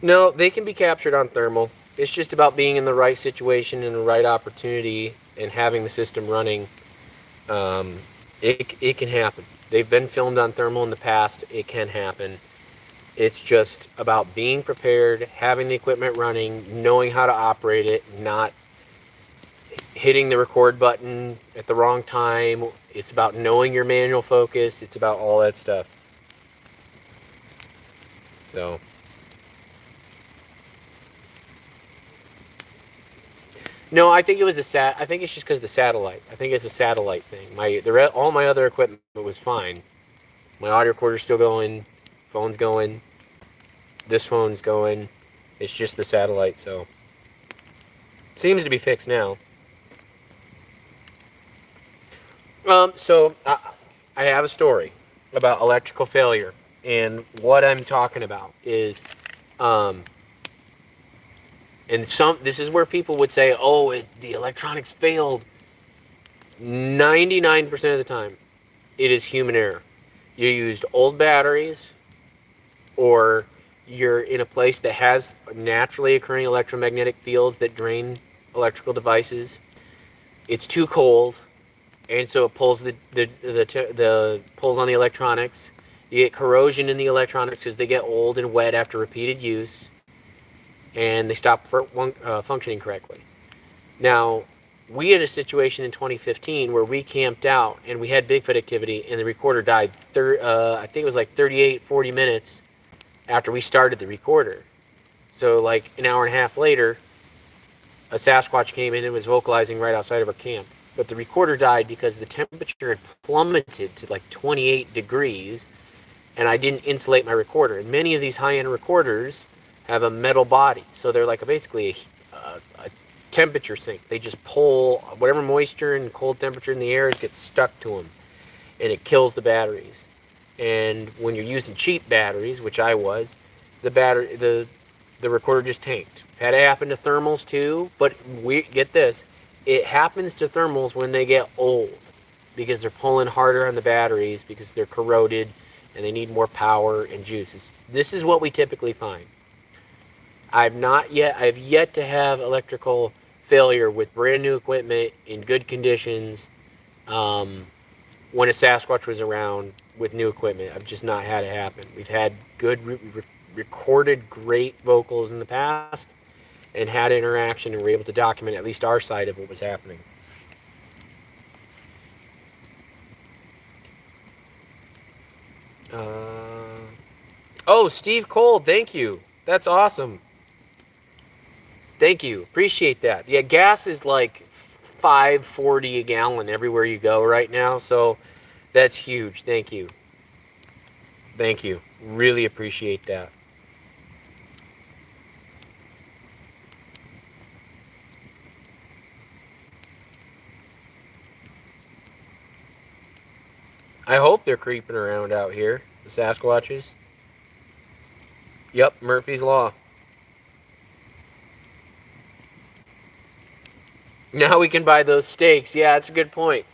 No, they can be captured on thermal. It's just about being in the right situation and the right opportunity and having the system running. It can happen. They've been filmed on thermal in the past. It can happen. It's just about being prepared, having the equipment running, knowing how to operate it, not hitting the record button at the wrong time. It's about knowing your manual focus. It's about all that stuff. So, no, I think it was I think it's just because the satellite. I think it's a satellite thing. All my other equipment was fine. My audio recorder's still going, phone's going, this phone's going. It's just the satellite, so seems to be fixed now. So I have a story about electrical failure, and what I'm talking about is, this is where people would say, "Oh, the electronics failed." 99% of the time, it is human error. You used old batteries, or you're in a place that has naturally occurring electromagnetic fields that drain electrical devices. It's too cold. And so it pulls pulls on the electronics. You get corrosion in the electronics as they get old and wet after repeated use, and they stop functioning correctly. Now, we had a situation in 2015 where we camped out and we had Bigfoot activity, and the recorder died. I think it was like 38, 40 minutes after we started the recorder. So like an hour and a half later, a Sasquatch came in and was vocalizing right outside of our camp. But the recorder died because the temperature had plummeted to like 28 degrees, and I didn't insulate my recorder. And many of these high-end recorders have a metal body, so they're like basically a temperature sink. They just pull whatever moisture and cold temperature in the air gets stuck to them, and it kills the batteries. And when you're using cheap batteries, which I was, the recorder just tanked. Had it happen to thermals too, but get this. It happens to thermals when they get old because they're pulling harder on the batteries because they're corroded and they need more power and juices. This is what we typically find. I've yet to have electrical failure with brand new equipment in good conditions when a Sasquatch was around with new equipment. I've just not had it happen. We've had good recorded great vocals in the past, and had interaction, and were able to document at least our side of what was happening. Oh, Steve Cole, thank you. That's awesome. Thank you. Appreciate that. Yeah, gas is like $5.40 a gallon everywhere you go right now, so that's huge. Thank you. Thank you. Really appreciate that. I hope they're creeping around out here, the Sasquatches. Yep, Murphy's Law. Now we can buy those steaks. Yeah, that's a good point.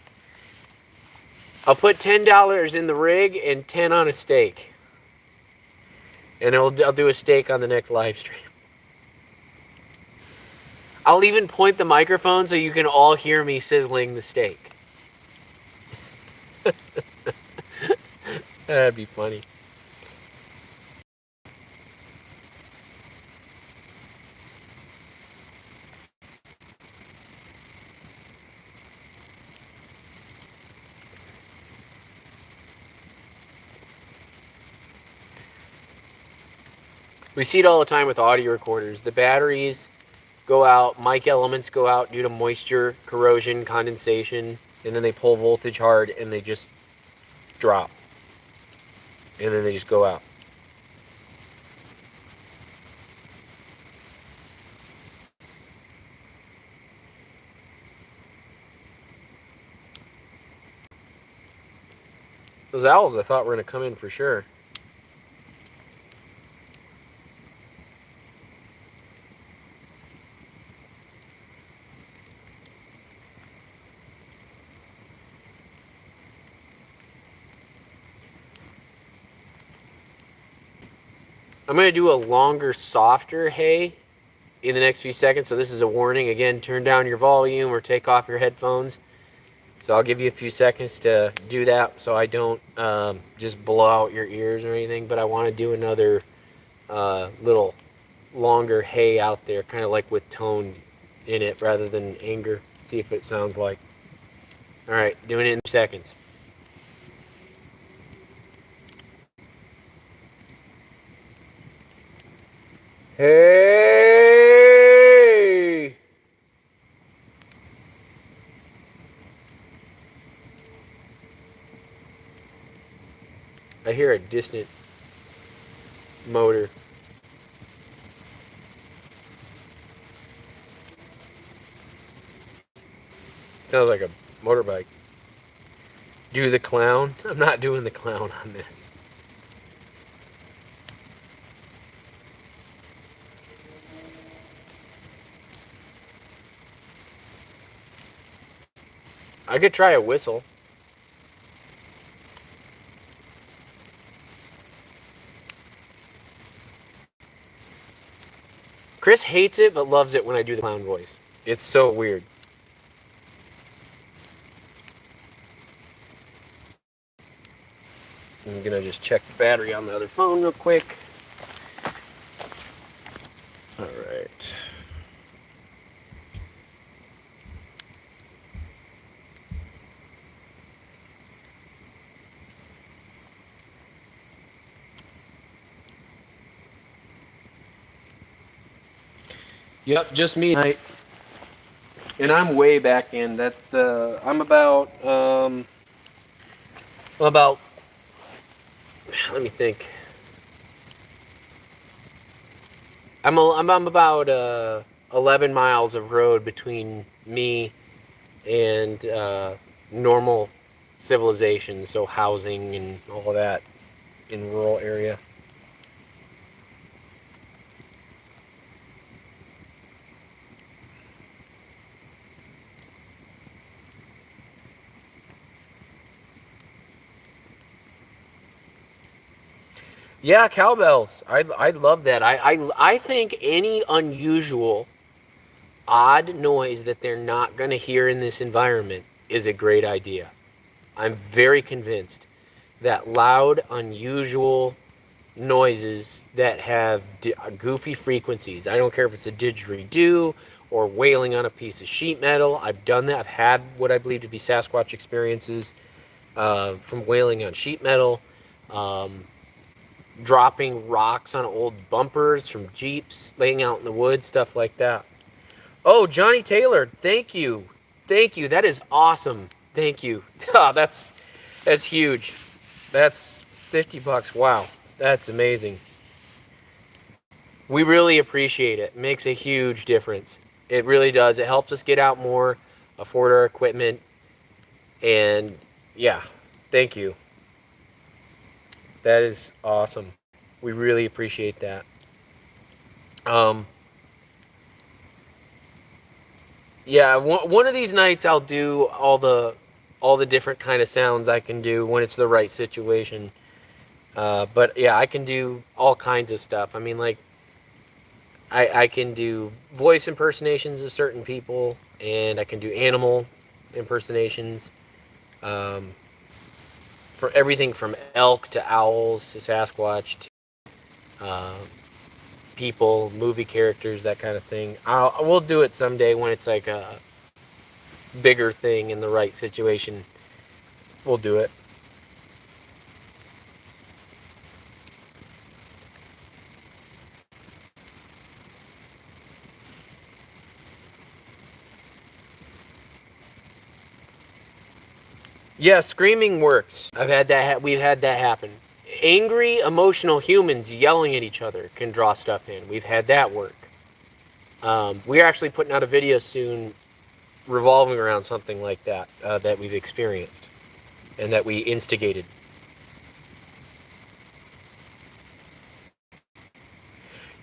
I'll put $10 in the rig and 10 on a steak. And I'll do a steak on the next live stream. I'll even point the microphone so you can all hear me sizzling the steak. That'd be funny. We see it all the time with audio recorders. The batteries go out, mic elements go out due to moisture, corrosion, condensation, and then they pull voltage hard and they just drop. And then they just go out. Those owls I thought were going to come in for sure. I'm going to do a longer, softer hey in the next few seconds. So this is a warning. Again, turn down your volume or take off your headphones. So I'll give you a few seconds to do that so I don't just blow out your ears or anything. But I want to do another little longer hey out there, kind of like with tone in it rather than anger. See if it sounds like. All right, doing it in seconds. Hey! I hear a distant motor. Sounds like a motorbike. Do the clown? I'm not doing the clown on this. I could try a whistle. Chris hates it but loves it when I do the clown voice. It's so weird. I'm gonna just check the battery on the other phone real quick. All right. Yep, just me tonight. And I'm way back in. I'm about let me think. I'm about 11 miles of road between me and normal civilization, so housing and all that in rural area. Yeah, cowbells. I love that. I think any unusual, odd noise that they're not going to hear in this environment is a great idea. I'm very convinced that loud, unusual noises that have goofy frequencies. I don't care if it's a didgeridoo or wailing on a piece of sheet metal. I've done that. I've had what I believe to be Sasquatch experiences from wailing on sheet metal. Dropping rocks on old bumpers from Jeeps, laying out in the woods, stuff like that. Oh, Johnny Taylor, thank you. Thank you. That is awesome. Thank you. Oh, that's huge. That's $50. Wow. That's amazing. We really appreciate it. It makes a huge difference. It really does. It helps us get out more, afford our equipment, and yeah, thank you. That is awesome. We really appreciate that. Yeah, one of these nights I'll do all the different kind of sounds I can do when it's the right situation. But yeah, I can do all kinds of stuff. I mean, like, I can do voice impersonations of certain people, and I can do animal impersonations. For everything from elk to owls to Sasquatch to people, movie characters, that kind of thing. We'll do it someday when it's like a bigger thing in the right situation. We'll do it. Yeah, screaming works. We've had that happen. Angry, emotional humans yelling at each other can draw stuff in. We've had that work. We're actually putting out a video soon revolving around something like that that we've experienced and that we instigated.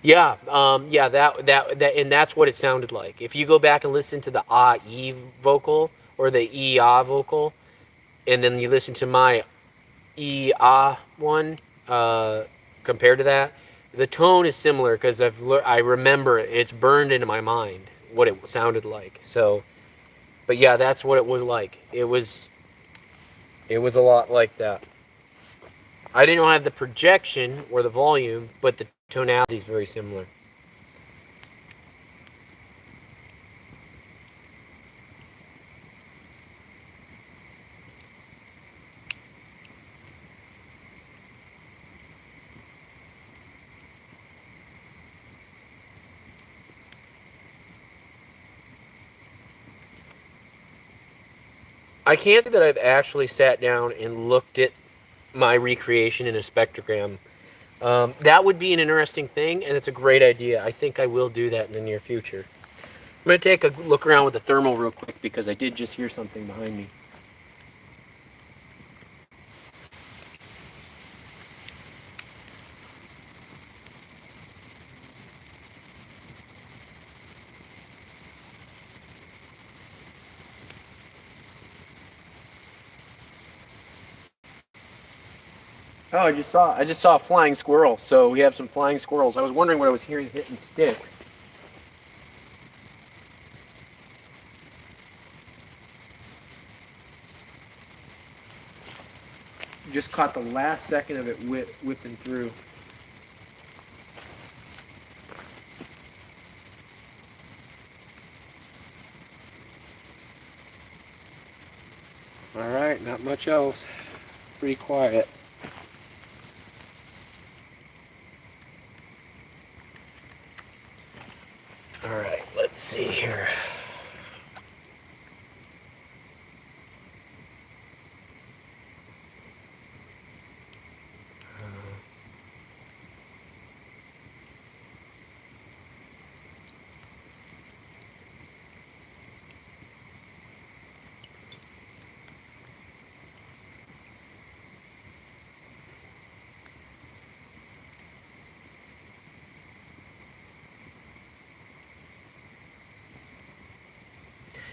Yeah, that, and that's what it sounded like. If you go back and listen to the ah-ee vocal or the ee-ah vocal, and then you listen to my ee-ah one compared to that, The tone is similar because I remember it. It's burned into my mind what it sounded like. So, but yeah, that's what it was like. It was a lot like that. I didn't have the projection or the volume, but the tonality is very similar. I can't say that I've actually sat down and looked at my recreation in a spectrogram. That would be an interesting thing, and it's a great idea. I think I will do that in the near future. I'm going to take a look around with the thermal real quick because I did just hear something behind me. Oh, I just saw a flying squirrel. So we have some flying squirrels. I was wondering what I was hearing hitting sticks. Just caught the last second of it whipping through. All right, not much else. Pretty quiet. All right, let's see here.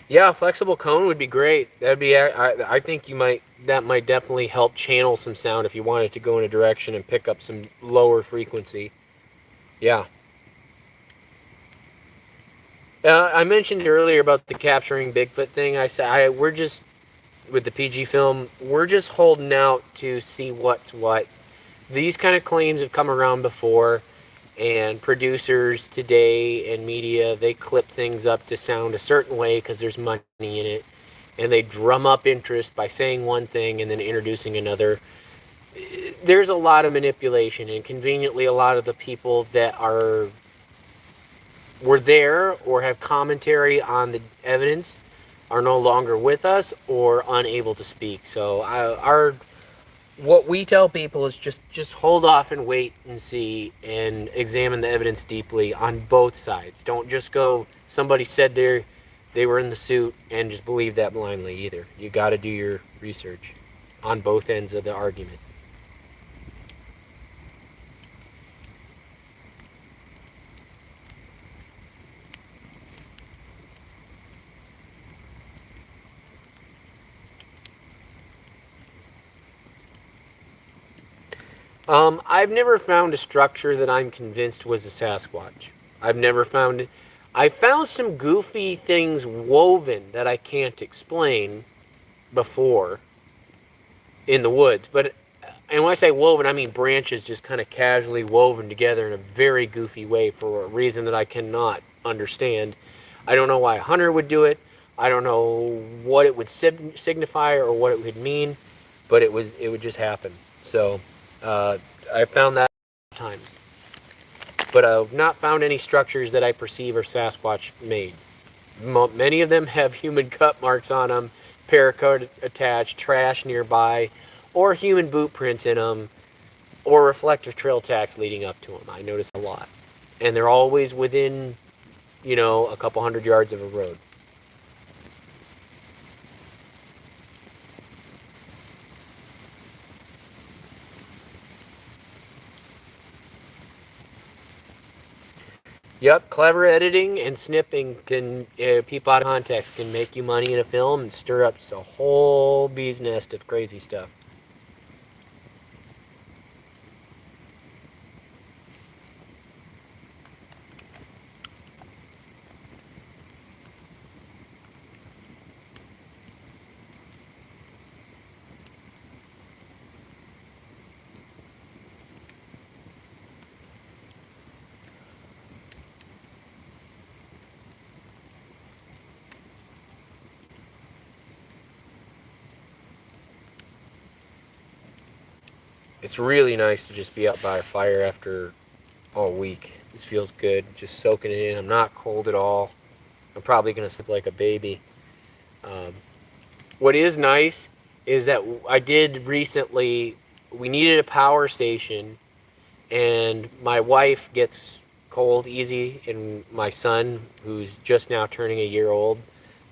Yeah, flexible cone would be great. That'd be. I think that might definitely help channel some sound if you wanted to go in a direction and pick up some lower frequency. Yeah. I mentioned earlier about the capturing Bigfoot thing. I said we're just with the PG film. We're just holding out to see what's what. These kind of claims have come around before. And producers today and media, they clip things up to sound a certain way because there's money in it. And they drum up interest by saying one thing and then introducing another. There's a lot of manipulation, and conveniently a lot of the people that were there or have commentary on the evidence are no longer with us or unable to speak. So what we tell people is just hold off and wait and see and examine the evidence deeply on both sides. Don't just go, somebody said they were in the suit and just believe that blindly either. You got to do your research on both ends of the argument. I've never found a structure that I'm convinced was a Sasquatch. I've never found it. I found some goofy things woven that I can't explain before in the woods. And when I say woven, I mean branches just kind of casually woven together in a very goofy way for a reason that I cannot understand. I don't know why a hunter would do it. I don't know what it would signify or what it would mean, but it would just happen. So I found that times, but I've not found any structures that I perceive are Sasquatch made. Many of them have human cut marks on them, paracord attached, trash nearby, or human boot prints in them, or reflective trail tracks leading up to them. I notice a lot, and they're always within, a couple hundred yards of a road. Yep, clever editing and snipping can people out of context can make you money in a film and stir up a whole bee's nest of crazy stuff. It's really nice to just be up by a fire after all week. This feels good, just soaking it in. I'm not cold at all. I'm probably going to sleep like a baby. What is nice is that I did recently, we needed a power station, and my wife gets cold easy, and my son, who's just now turning a year old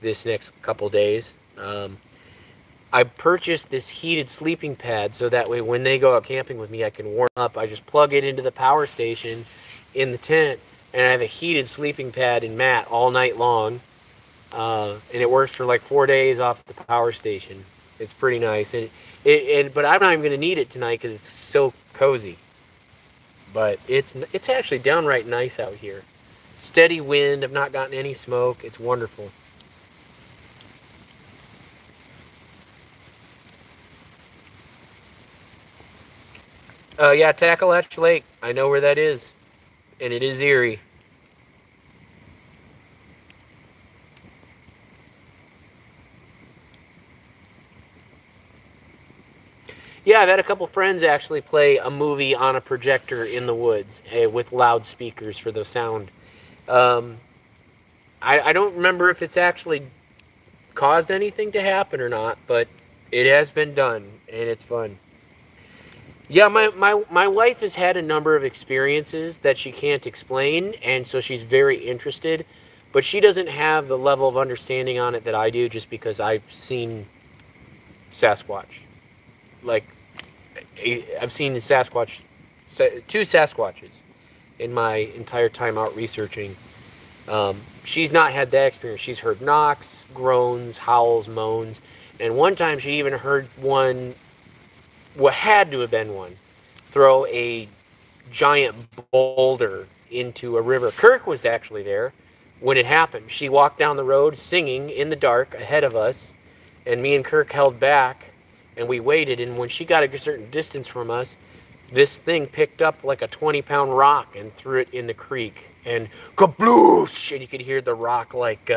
this next couple days, I purchased this heated sleeping pad so that way when they go out camping with me, I can warm up. I just plug it into the power station in the tent, and I have a heated sleeping pad and mat all night long. And it works for like 4 days off the power station. It's pretty nice. But I'm not even going to need it tonight because it's so cozy. But it's actually downright nice out here. Steady wind. I've not gotten any smoke. It's wonderful. Yeah, Tacklehatch Lake. I know where that is. And it is eerie. Yeah, I've had a couple friends actually play a movie on a projector in the woods with loudspeakers for the sound. I don't remember if it's actually caused anything to happen or not, but it has been done, and it's fun. Yeah, my wife has had a number of experiences that she can't explain, and so she's very interested, but she doesn't have the level of understanding on it that I do just because I've seen Sasquatch. Like, I've seen the Sasquatch, 2 Sasquatches in my entire time out researching. She's not had that experience. She's heard knocks, groans, howls, moans, and one time she even heard one, what had to have been one, throw a giant boulder into a river. Kirk was actually there when it happened. She walked down the road singing in the dark ahead of us, and me and Kirk held back, and we waited, and when she got a certain distance from us, this thing picked up like a 20-pound rock and threw it in the creek, and kabloosh! And you could hear the rock like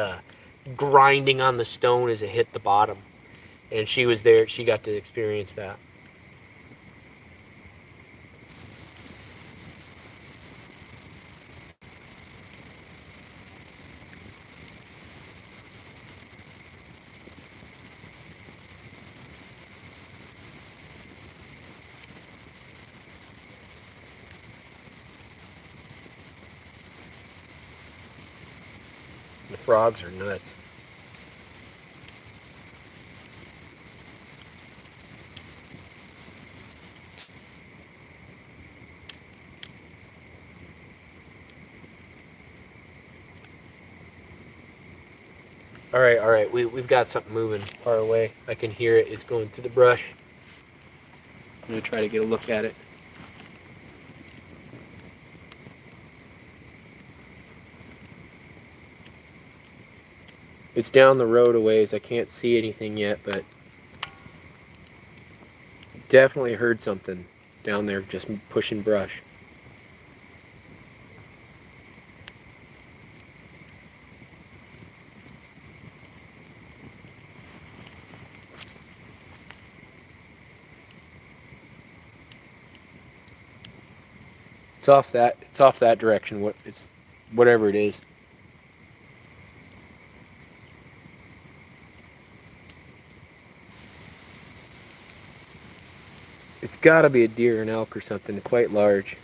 grinding on the stone as it hit the bottom. And she was there. She got to experience that. The frogs are nuts. All right. We've got something moving far away. I can hear it. It's going through the brush. I'm going to try to get a look at it. It's down the road a ways. I can't see anything yet, but definitely heard something down there just pushing brush. It's off that direction. Whatever it is. It's got to be a deer or an elk or something. It's quite large.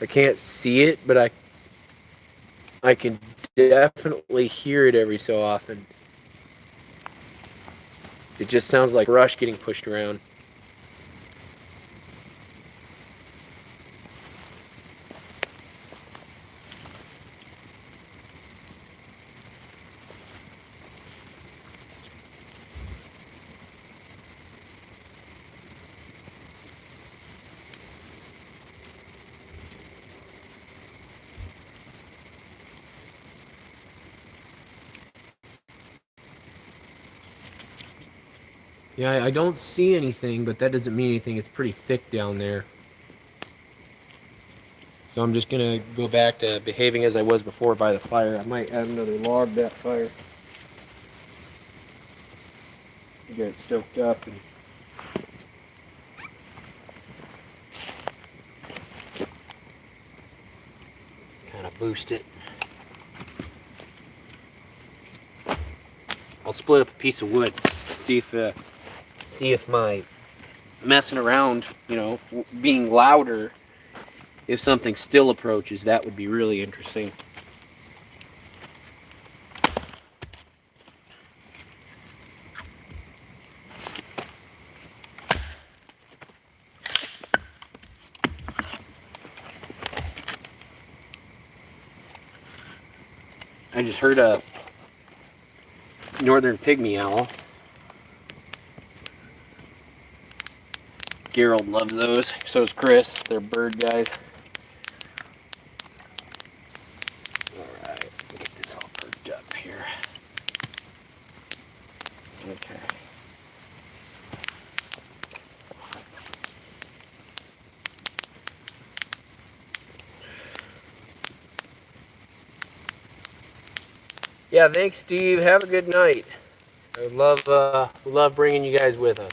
I can't see it, but I can definitely hear it every so often. It just sounds like brush getting pushed around. Yeah, I don't see anything, but that doesn't mean anything. It's pretty thick down there. So I'm just going to go back to behaving as I was before by the fire. I might add another log to that fire. Get it stoked up. And boost it. I'll split up a piece of wood, see if my messing around, you know, being louder, if something still approaches, that would be really interesting. I just heard a northern pygmy owl. Gerald loves those. So does Chris. They're bird guys. Alright, get this all perked up here. Okay. Yeah, thanks, Steve. Have a good night. I love bringing you guys with us.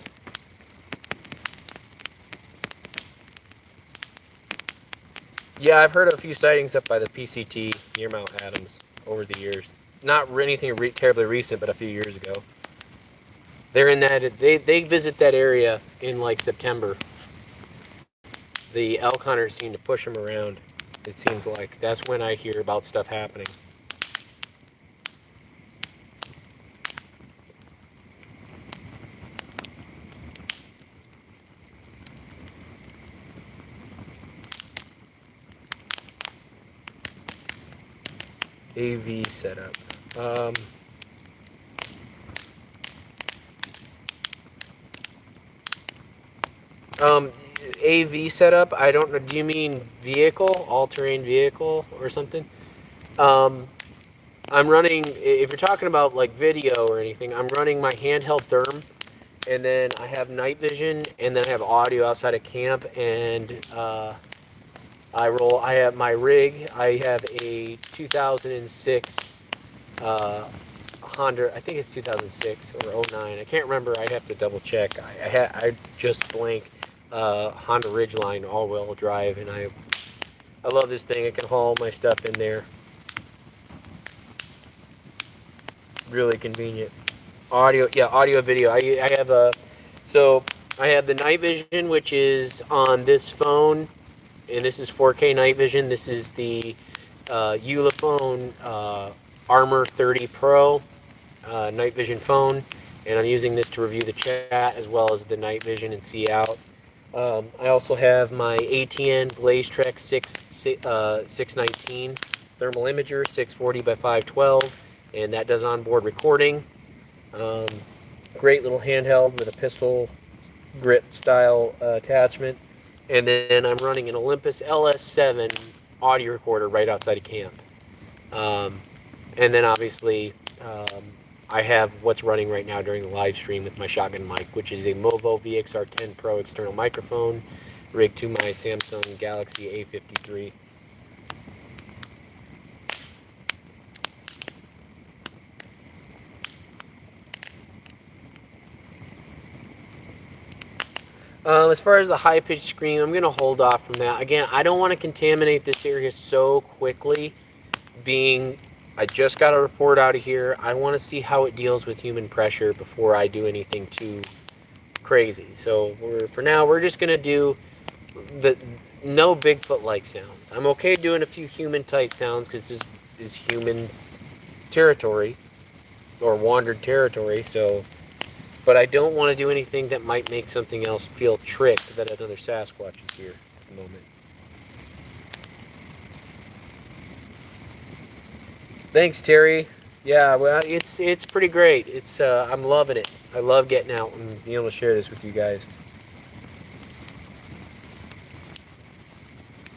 Yeah, I've heard of a few sightings up by the PCT near Mount Adams over the years. Not anything terribly recent, but a few years ago. They're in that. They visit that area in like September. The elk hunters seem to push them around. It seems like that's when I hear about stuff happening. AV setup. AV setup. I don't know. Do you mean vehicle, all-terrain vehicle, or something? I'm running. If you're talking about like video or anything, I'm running my handheld therm, and then I have night vision, and then I have audio outside of camp, and I have my rig. I have a 2006 Honda. I think it's 2006 or 09. I can't remember. I have to double check. I just blanked Honda Ridgeline all-wheel drive, and I love this thing. I can haul my stuff in there. Really convenient. Audio, yeah, audio, video. I have I have the night vision, which is on this phone. And this is 4K night vision. This is the Ulefone Armor 30 Pro night vision phone, and I'm using this to review the chat as well as the night vision and see out. I also have my ATN BlazeTrek 619 thermal imager, 640 by 512, and that does onboard recording. Great little handheld with a pistol grip style attachment. And then I'm running an Olympus LS7 audio recorder right outside of camp. And then obviously I have what's running right now during the live stream with my shotgun mic, which is a Movo VXR10 Pro external microphone rigged to my Samsung Galaxy A53. As far as the high-pitched scream, I'm going to hold off from that. Again, I don't want to contaminate this area so quickly, I just got a report out of here. I want to see how it deals with human pressure before I do anything too crazy. So for now, we're just going to do no Bigfoot-like sounds. I'm okay doing a few human-type sounds because this is human territory or wandered territory, so... But I don't want to do anything that might make something else feel tricked that another Sasquatch is here at the moment. Thanks, Terry. Yeah, well, it's pretty great. I'm loving it. I love getting out and being able to share this with you guys.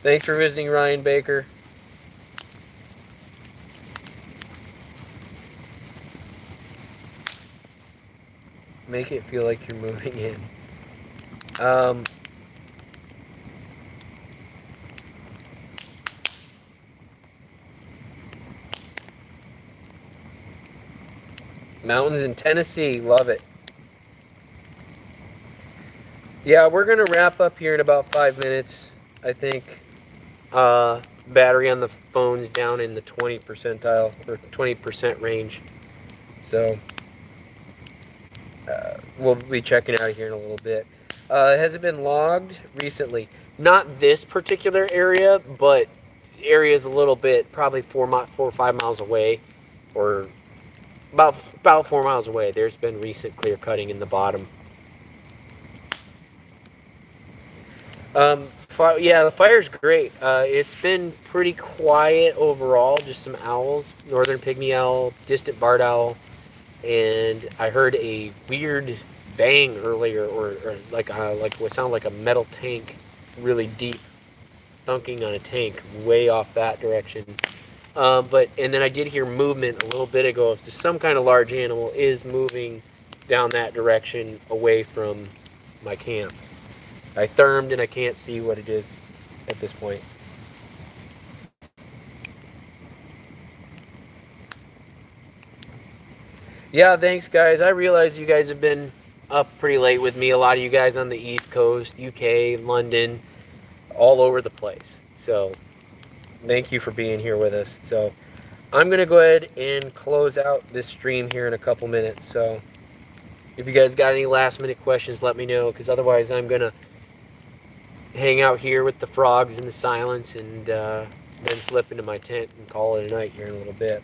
Thanks for visiting, Ryan Baker. Make it feel like you're moving in. Mountains in Tennessee, love it. Yeah, we're gonna wrap up here in about 5 minutes, I think. battery on the phone's down in the 20 percentile or 20% range. So we'll be checking out here in a little bit. Has it been logged recently? Not this particular area, but areas a little bit, probably 4 or 5 miles away, or about 4 miles away. There's been recent clear cutting in the bottom. Yeah, the fire's great. It's been pretty quiet overall. Just some owls, northern pygmy owl, distant barred owl, and I heard a weird bang earlier, or like what sounded like a metal tank, really deep thunking on a tank, way off that direction. And then I did hear movement a little bit ago. If some kind of large animal is moving down that direction away from my camp. I thermed and I can't see what it is at this point. Yeah, thanks guys. I realize you guys have been up pretty late with me. A lot of you guys on the East Coast, UK, London, all over the place. So thank you for being here with us. So I'm going to go ahead and close out this stream here in a couple minutes. So if you guys got any last minute questions, let me know, because otherwise I'm going to hang out here with the frogs in the silence and then slip into my tent and call it a night here in a little bit.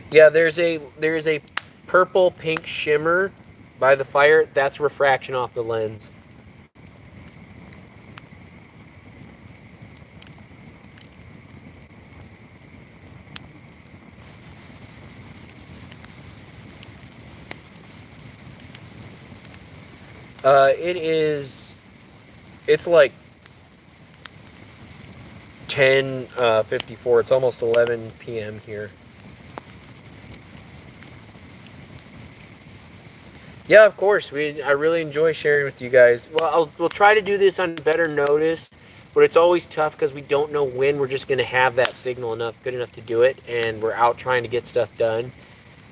Yeah, there's a purple pink shimmer by the fire. That's refraction off the lens. It's like 10:54. It's almost 11 p.m. here. Yeah, of course. I really enjoy sharing with you guys. Well, we'll try to do this on better notice, but it's always tough because we don't know when we're just going to have that signal good enough to do it, and we're out trying to get stuff done.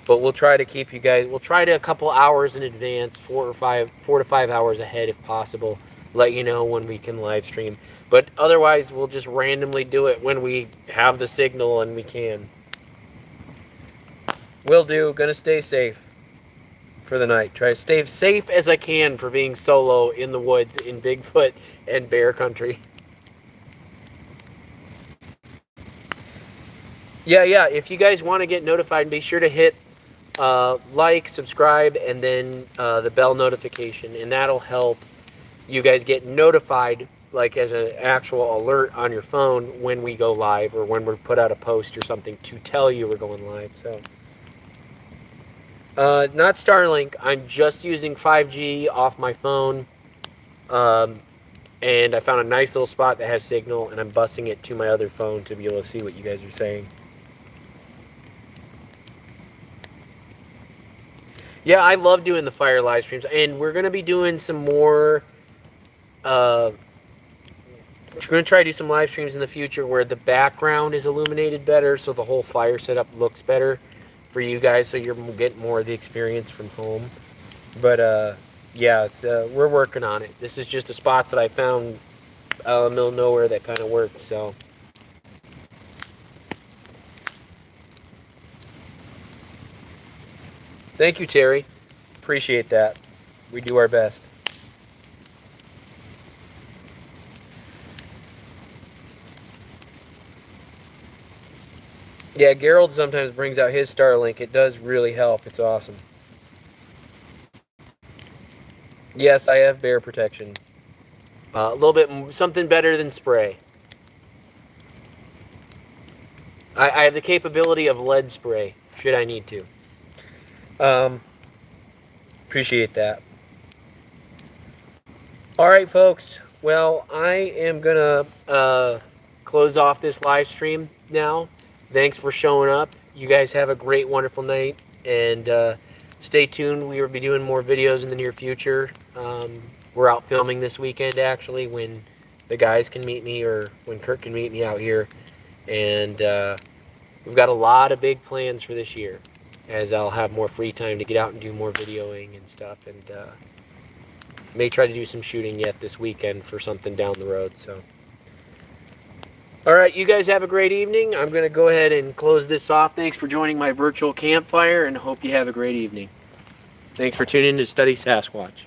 But we'll try to keep you guys. We'll try to a couple hours in advance, 4 to 5 hours ahead if possible. Let you know when we can live stream. But otherwise, we'll just randomly do it when we have the signal and we can. Will do. Gonna stay safe for the night. Try to stay safe as I can for being solo in the woods in Bigfoot and bear country. Yeah. If you guys want to get notified, be sure to hit like, subscribe, and then the bell notification, and that'll help you guys get notified, like as an actual alert on your phone when we go live or when we put out a post or something to tell you we're going live. So not Starlink. I'm just using 5G off my phone, and I found a nice little spot that has signal, and I'm busing it to my other phone to be able to see what you guys are saying. Yeah, I love doing the fire live streams, and we're going to be doing some more, we're going to try to do some live streams in the future where the background is illuminated better, so the whole fire setup looks better for you guys, so you're getting more of the experience from home. But, yeah, we're working on it. This is just a spot that I found out in the middle of nowhere that kind of worked, so. Thank you, Terry. Appreciate that. We do our best. Yeah, Gerald sometimes brings out his Starlink. It does really help. It's awesome. Yes, I have bear protection. A little bit, something better than spray. I have the capability of lead spray, should I need to. Appreciate that. All right, folks. Well, I am gonna close off this live stream now. Thanks for showing up. You guys have a great, wonderful night, and stay tuned. We will be doing more videos in the near future. We're out filming this weekend, actually, when the guys can meet me or when Kurt can meet me out here, and we've got a lot of big plans for this year. as I'll have more free time to get out and do more videoing and stuff, and may try to do some shooting yet this weekend for something down the road. So, all right, you guys have a great evening. I'm going to go ahead and close this off. Thanks for joining my virtual campfire, and hope you have a great evening. Thanks for tuning in to Study Sasquatch.